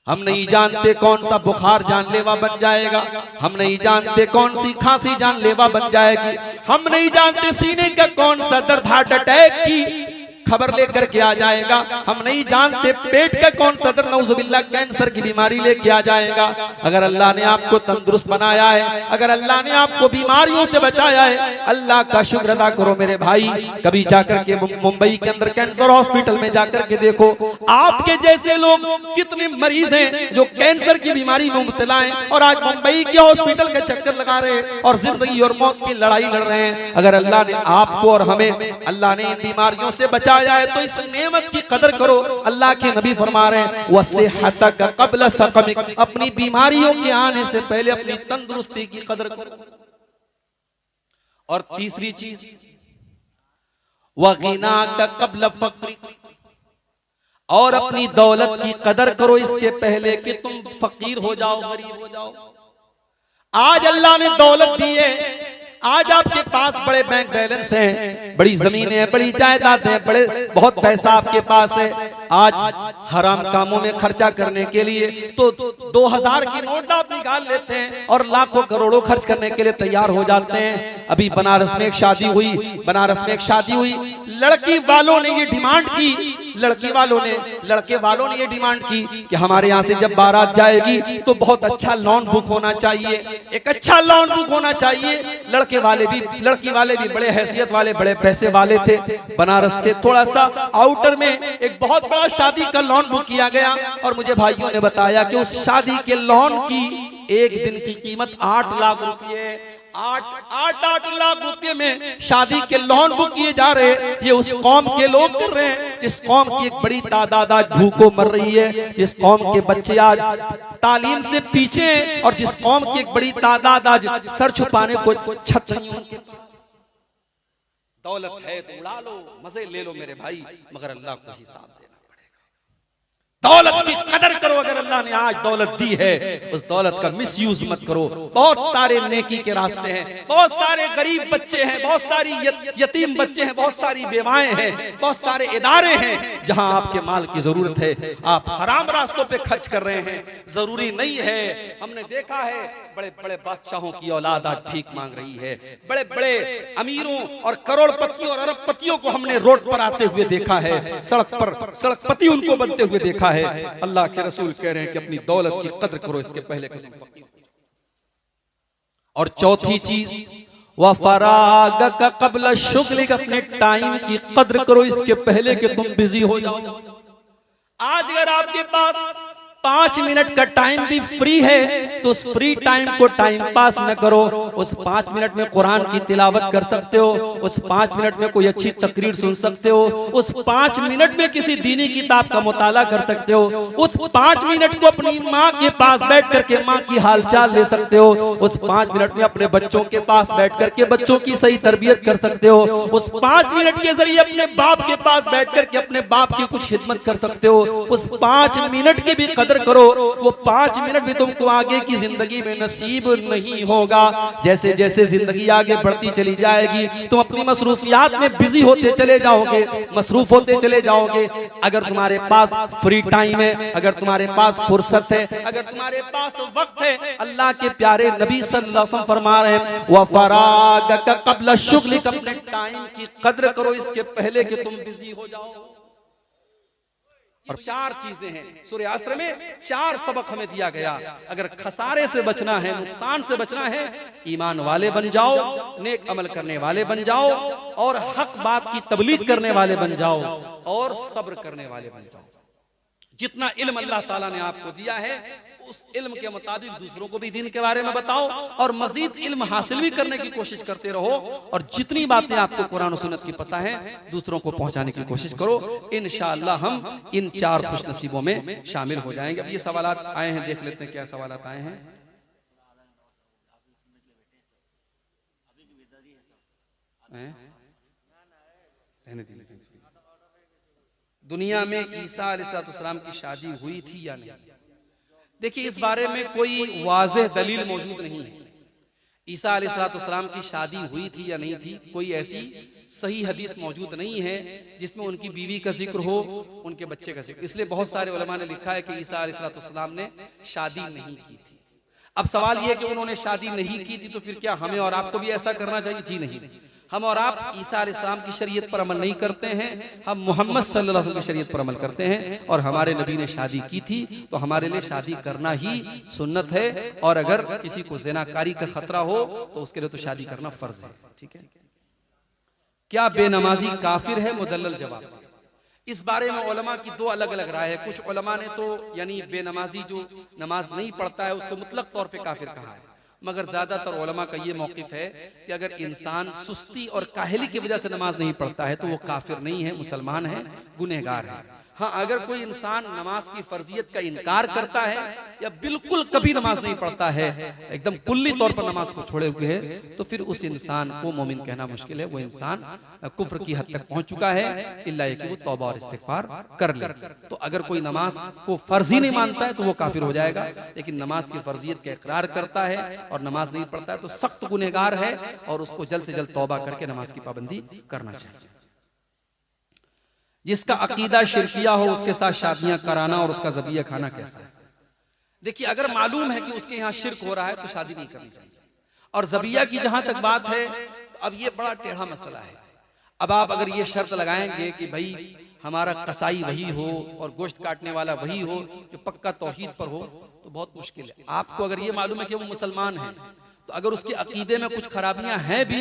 हम नहीं जानते कौन सा बुखार जानलेवा बन जाएगा, हम नहीं जानते कौन सी खांसी जानलेवा बन जाएगी, हम नहीं जानते सीने का कौन सा दर्द हार्ट अटैक की खबर लेकर के आ जाएगा, हम नहीं जानते पेट का कौन सा दर्द नऊजुबिल्लाह कैंसर की बीमारी लेके आ जाएगा। अगर अल्लाह ने आपको तंदुरुस्त बनाया है, अगर अल्लाह ने आपको बीमारियों से बचाया है, अल्लाह का शुक्र अदा करो मेरे भाई। कभी जाकर के मुंबई के अंदर कैंसर हॉस्पिटल में जाकर के देखो, आपके जैसे लोग कितने मरीज हैं जो कैंसर की बीमारी में मुब्तला हैं और आज मुंबई के हॉस्पिटल के चक्कर लगा रहे हैं और जिंदगी और मौत की लड़ाई लड़ रहे हैं। अगर अल्लाह ने आपको और हमें, अल्लाह ने इन बीमारियों से बचाया है तो इस नेमत की कदर करो। अल्लाह के नबी फरमा रहे हैं वसिहतक क़ब्ल सक़मिक, अपनी बीमारियों के आने से पहले अपनी तंदुरुस्ती की कदर करो। और तीसरी चीज वग़िनाक क़ब्ल फ़क़्रिक, और अपनी दौलत की कदर करो इसके पहले कि तुम फकीर हो जाओ, गरीब हो जाओ। आज अल्लाह ने दौलत दी है, आज आपके पास बड़े बैंक बैलेंस हैं, बड़ी जमीनें हैं, बड़ी जायदाद हैं, बड़े बहुत पैसा आपके पास है। आज हराम कामों में खर्चा करने के लिए तो 2000 की नोट आप निकाल लेते हैं और लाखों करोड़ों खर्च करने के लिए तैयार हो जाते हैं। अभी बनारस में एक शादी हुई, लड़की वालों ने ये डिमांड की, लड़के वालों ने ये डिमांड की कि हमारे यहाँ से जब बारात जाएगी तो बहुत अच्छा लॉन बुक होना चाहिए, एक अच्छा लॉन बुक होना चाहिए। लड़की वाले भी बड़े हैसियत वाले, बड़े पैसे वाले थे। बनारस से थोड़ा सा आउटर में एक बहुत बड़ा शादी का लॉन बुक किया गया और मुझे भाइयों ने बताया कि उस शादी के लॉन की एक दिन की कीमत 8 लाख रुपये, 8 लाख रुपए में शादी के लॉन बुक किए जा रहे हैं। ये उस कौम के लोग कर रहे हैं जिस कौम की एक बड़ी तादाद आज भूखों मर रही है, जिस कौम के बच्चे आज तालीम से पीछे हैं और जिस कौम की एक बड़ी तादाद आज सर छुपाने को छत नहीं उनके पास। दौलत है तो उड़ा लो, मजे ले लो मेरे भाई, मगर अल्लाह को हिसाब देना पड़ेगा। दौलत की कदर करो, अगर अल्लाह ने आज दौलत दी है उस दौलत का मिसयूज मत करो। बहुत सारे नेकी के रास्ते हैं, बहुत सारे गरीब बच्चे हैं, बहुत सारी यतीम बच्चे हैं, बहुत सारी बेवाएं हैं, बहुत सारे इदारे हैं जहां आपके माल की जरूरत है, आप हराम रास्तों पे खर्च कर रहे हैं। जरूरी नहीं है, हमने देखा है बड़े बड़े बादशाहों की औलाद आज भीख मांग रही है, बड़े बड़े अमीरों और करोड़पतियों और अरबपतियों को हमने रोड पर आते हुए देखा है, सड़कपति उनको बनते हुए देखा है। अल्लाह के रसूल कह रहे हैं कि अपनी दौलत की कदर करो इसके पहले कि तुम फकीर हो। और चौथी चीज वफरागक क़ब्ल शुग़लिक, अपने टाइम की कदर करो इसके पहले कि तुम बिजी हो जाओ। आज अगर आपके पास 5 मिनट का टाइम भी फ्री है तो उस फ्री टाइम को टाइम पास न करो। उस 5 मिनट में कुरान की तिलावत कर सकते हो, उस 5 मिनट में कोई अच्छी तकरीर सुन सकते हो, उस 5 मिनट में किसी दीनी किताब का मुताला कर सकते हो, उस 5 मिनट को अपनी माँ के पास बैठ करके माँ की हालचाल ले सकते हो, उस 5 मिनट में अपने बच्चों के पास बैठ करके बच्चों की सही तरबियत कर सकते हो, उस 5 मिनट के जरिए अपने बाप के पास बैठ करके अपने बाप की कुछ खिदमत कर सकते हो। उस 5 मिनट की भी कदर करो। वो 5 मिनट भी तुमको आगे की जिंदगी में नसीब नहीं होगा। जैसे जैसे जिंदगी आगे बढ़ती चली जाएगी तुम अपनी मसरूफियात में बिजी होते चले जाओगे, मसरूफ होते चले जाओगे। अगर तुम्हारे पास फ्री टाइम है, अगर तुम्हारे पास फुर्सत है, अगर तुम्हारे पास वक्त है, अल्लाह के प्यारे नबी सल्लल्लाहु अलैहि वसल्लम फरमा रहे हैं वफरागक क़ब्ल शुग़लिक, अपने टाइम की कदर करो इसके पहले कि तुम बिजी हो जाओ। और 4 चीजें हैं सूरह असर में, 4 सबक हमें दिया गया। अगर खसारे से बचना है, नुकसान से बचना है, ईमान वाले बन जाओ, नेक अमल करने वाले बन जाओ, और हक बात की तबलीग करने वाले बन जाओ, और सब्र करने वाले बन जाओ। जितना इल्म अल्लाह ताला ने आपको दिया है उस इल्म के मुताबिक दूसरों को भी दीन के बारे में बताओ और मजीद इल्म हासिल भी करने की कोशिश करते रहो और जितनी बातें आपको कुरान और सुन्नत की पता है दूसरों को पहुंचाने की कोशिश करो। इंशाअल्लाह हम इन 4 खुशनसीबों में शामिल हो जाएंगे। अब ये सवालात आए हैं, देख लेते हैं क्या सवालात आए हैं। दुनिया में ईसा अलैहिस्सलाम की शादी हुई थी या नहीं? देखिए, इस बारे में कोई वाज़ेह दलील मौजूद नहीं है। ईसा अलैहिस्सलाम की शादी हुई थी या नहीं थी, कोई ऐसी सही हदीस मौजूद नहीं है जिसमें उनकी बीवी का जिक्र हो, उनके बच्चे का जिक्र। इसलिए बहुत सारे उलमा ने लिखा है कि ईसा अलैहिस्सलाम ने शादी नहीं की थी। अब सवाल यह है कि उन्होंने शादी नहीं की थी तो फिर क्या हमें और आपको भी ऐसा करना चाहिए? जी नहीं, हम और आप ईसा अलैहिस्सलाम की शरीयत पर अमल नहीं करते हैं, हम मोहम्मद सल्लल्लाहु अलैहि वसल्लम की शरीयत पर अमल करते हैं। और हमारे नबी ने शादी की थी तो हमारे लिए शादी करना ही सुन्नत है। और अगर किसी को ज़िनाकारी का खतरा हो तो उसके लिए तो शादी करना फर्ज है। ठीक है। क्या बेनमाजी काफिर है? मुदल्लल जवाब। इस बारे में उलमा की 2 अलग अलग राय है। कुछ उलमा ने तो यानी बेनमाजी जो नमाज नहीं पढ़ता है उसको मुतलक तौर पे काफिर कहा है, मगर ज्यादातर उलमा का ये मौकिफ है कि अगर इंसान सुस्ती और काहली की वजह से नमाज नहीं पढ़ता है तो वो काफिर नहीं है, मुसलमान है, गुनहगार है। हाँ, अगर कोई इंसान नमाज की फर्जियत का इनकार करता है या बिल्कुल कभी नमाज नहीं पढ़ता है, एकदम कुल्ली तौर पर नमाज को छोड़े हुए है, तो फिर उस इंसान को मोमिन कहना मुश्किल है। वो इंसान कुफ्र की हद तक पहुंच चुका है, इल्ला कि वो तौबा और इस्तिगफार कर ले। तो अगर कोई नमाज को फर्ज ही नहीं मानता है तो वो काफिर हो जाएगा, लेकिन नमाज की फर्जियत का इकरार करता है और नमाज नहीं पढ़ता है तो सख्त गुनहगार है और उसको जल्द से जल्द तौबा करके नमाज की पाबंदी करना चाहिए। जिसका अकीदा शिरकिया हो उसके साथ शादियां कराना और उसका ज़बिया खाना कैसा है? देखिए, अगर मालूम है कि उसके यहाँ शिरक हो रहा है तो शादी नहीं करनी चाहिए। और ज़बिया की जहां तक बात है, अब ये बड़ा टेढ़ा मसला है। अब आप अगर ये शर्त लगाएंगे कि भाई हमारा कसाई वही हो और गोश्त काटने वाला वही हो जो पक्का तौहीद पर हो, तो बहुत मुश्किल है। आपको अगर ये मालूम है कि वो मुसलमान है तो अगर उसके अकीदे में कुछ खराबियां हैं भी,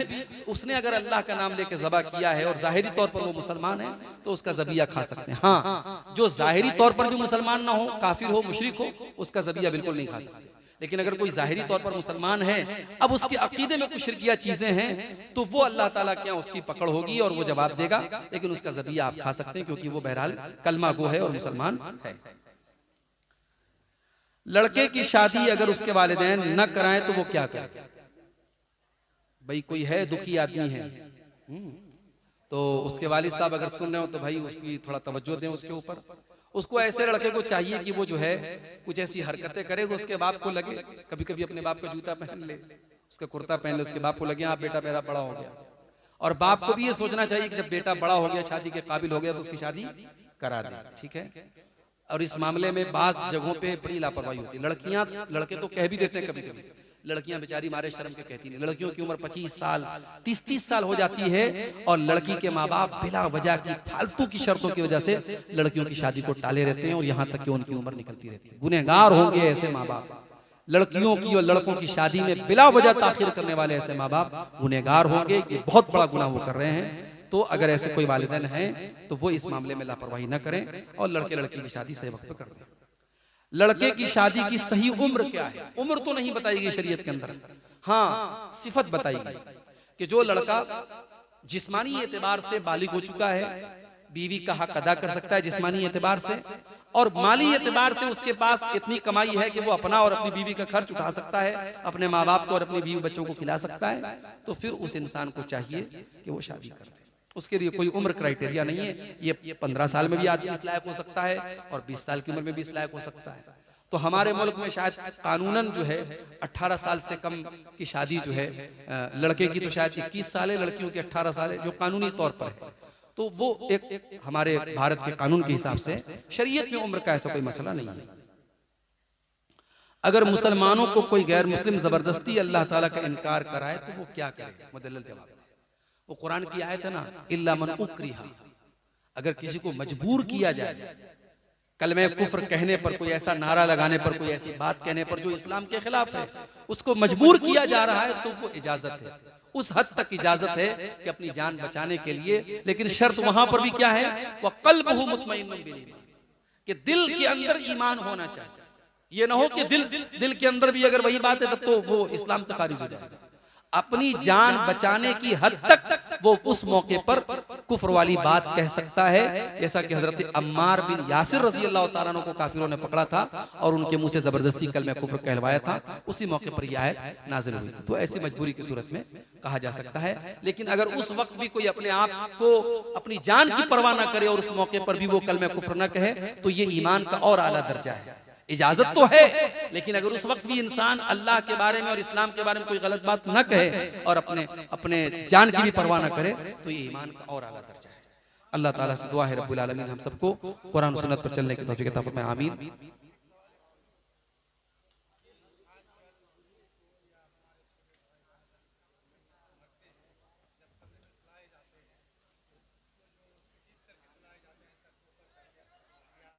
उसने अगर अल्लाह का नाम लेके ज़बा किया है और जाहिरी तौर पर वो मुसलमान है तो उसका ज़बिया खा सकते हैं। हाँ, जो जाहिरी तौर पर भी मुसलमान ना हो, काफिर हो, मुशरिक हो, उसका ज़बिया बिल्कुल नहीं खा सकते। लेकिन अगर कोई जाहिरी तौर पर मुसलमान है, अब उसके अकीदे में कुछ शिरकिया चीजें हैं, तो वो अल्लाह ताला क्या उसकी पकड़ होगी और वो जवाब देगा, लेकिन उसका ज़बिया आप खा सकते हैं क्योंकि वो बहरहाल कलमा गो है और मुसलमान है। लड़के की शादी अगर उसके वालिदैन न कराएं तो वो क्या करे? भाई कोई है दुखी आदमी है, तो उसके वालिद साहब अगर सुन रहे हो तो भाई उसकी थोड़ा तवज्जो दें उसके ऊपर। उसको ऐसे लड़के को चाहिए कि वो जो है कुछ ऐसी हरकतें करेगा उसके बाप को लगे, कभी कभी अपने बाप का जूता पहन ले, उसका कुर्ता पहन ले, उसके बाप को लगे हाँ बेटा मेरा बड़ा हो गया। और बाप को भी ये सोचना चाहिए कि जब बेटा बड़ा हो गया, शादी के काबिल हो गया, तो उसकी शादी करा दे। ठीक है। और इस मामले में बाज़ जगहों पे बड़ी लापरवाही होती है। लड़कियां, लड़के तो कह भी देते हैं कभी कभी, लड़कियां बेचारी मारे शर्म के कहती नहीं। लड़कियों की उम्र 25 साल 30-30 साल हो जाती है और लड़की के माँ बाप बिला वजह की फालतू की शर्तों की वजह से लड़कियों की शादी को टाले रहते हैं और यहाँ तक कि उनकी उम्र निकलती रहती है। गुनहगार होंगे ऐसे माँ बाप, लड़कियों की और लड़कों की शादी में बिला वजह ताखिर करने वाले ऐसे माँ बाप गुनहगार होंगे। ये बहुत बड़ा गुनाह वो कर रहे हैं। तो अगर ऐसे कोई वालिदैन हैं तो वो इस मामले में लापरवाही न करें और लड़के लड़की की शादी सही वक्त पर कर दें। लड़के की शादी की सही उम्र क्या है? उम्र तो नहीं बताई गई शरीयत के अंदर, हाँ सिफत बताई गई कि जो लड़का जिस्मानी एतबार से बालिग हो चुका है, बीवी का हक अदा कर सकता है जिस्मानी एतबार से, और माली एतबार से उसके पास इतनी कमाई है कि वो अपना और अपनी बीवी का खर्च उठा सकता है, अपने माँ बाप को और अपनी बीवी बच्चों को खिला सकता है, तो फिर उस इंसान को चाहिए कि वो शादी कर दे। उसके लिए कोई उम्र क्राइटेरिया नहीं है। ये 15 साल में भी आदमी इस लायक हो सकता है और 20 साल की उम्र में भी इस लायक हो सकता है। तो हमारे मुल्क में शायद कानूनन जो है 18 साल से कम की शादी जो है, लड़के की तो शायद 21 साल है, लड़कियों की 18 साल है जो कानूनी तौर पर है। तो वो एक हमारे भारत के कानून के हिसाब से शरीयत में उम्र का ऐसा कोई मसला नहीं है। अगर मुसलमानों को कोई गैर मुस्लिम जबरदस्ती अल्लाह ताला का इनकार कराए तो वो क्या करे? मुदल्लल जवाब। वो कुरान की आयत है ना, इल्ला मन उक्रिहा, अगर किसी को मजबूर किया जाए कलमे कुफ्र कहने पर, कोई ऐसा नारा लगाने पर, कोई ऐसी बात कहने पर जो इस्लाम के खिलाफ है, उसको मजबूर किया जा रहा है तो वो इजाजत है, उस हद तक इजाजत है कि अपनी जान बचाने के लिए। लेकिन शर्त वहां पर भी क्या है? वह क़ल्बुहु मुतमइन्नुन बिल ईमान, कि दिल के अंदर ईमान होना चाहिए। ये ना हो कि दिल के अंदर भी अगर वही बात है तब तो वो इस्लाम से खारिज हो जाएगा। अपनी जान बचाने की हद तक वो उस मौके पर कुफ्र वाली बात कह सकता है, जैसा कि हजरत अम्मार बिन यासिर रज़ी अल्लाह तआला अन्हु को काफिरों ने पकड़ा था और उनके मुंह से जबरदस्ती कलमा कुफ्र कहलवाया था। उसी मौके पर यह आयत नाज़िल हुई थी। तो ऐसी मजबूरी की सूरत में कहा जा सकता है। लेकिन अगर उस वक्त भी कोई अपने आप को अपनी जान की परवाह न करे और उस मौके पर भी वो कलमा कुफ्र न कहे तो ये ईमान का और आला दर्जा है। इजाजत तो है, लेकिन अगर उस वक्त भी इंसान अल्लाह के बारे में और इस्लाम के बारे में कोई गलत बात न कहे और अपने जान की भी परवाह न करे तो ये ईमान का और आला दर्जा है। अल्लाह ताला से दुआ है रब्बुल आलमीन हम सबको कुरान सुन्नत पर चलने की तौफीक अता फरमाए। आमीन।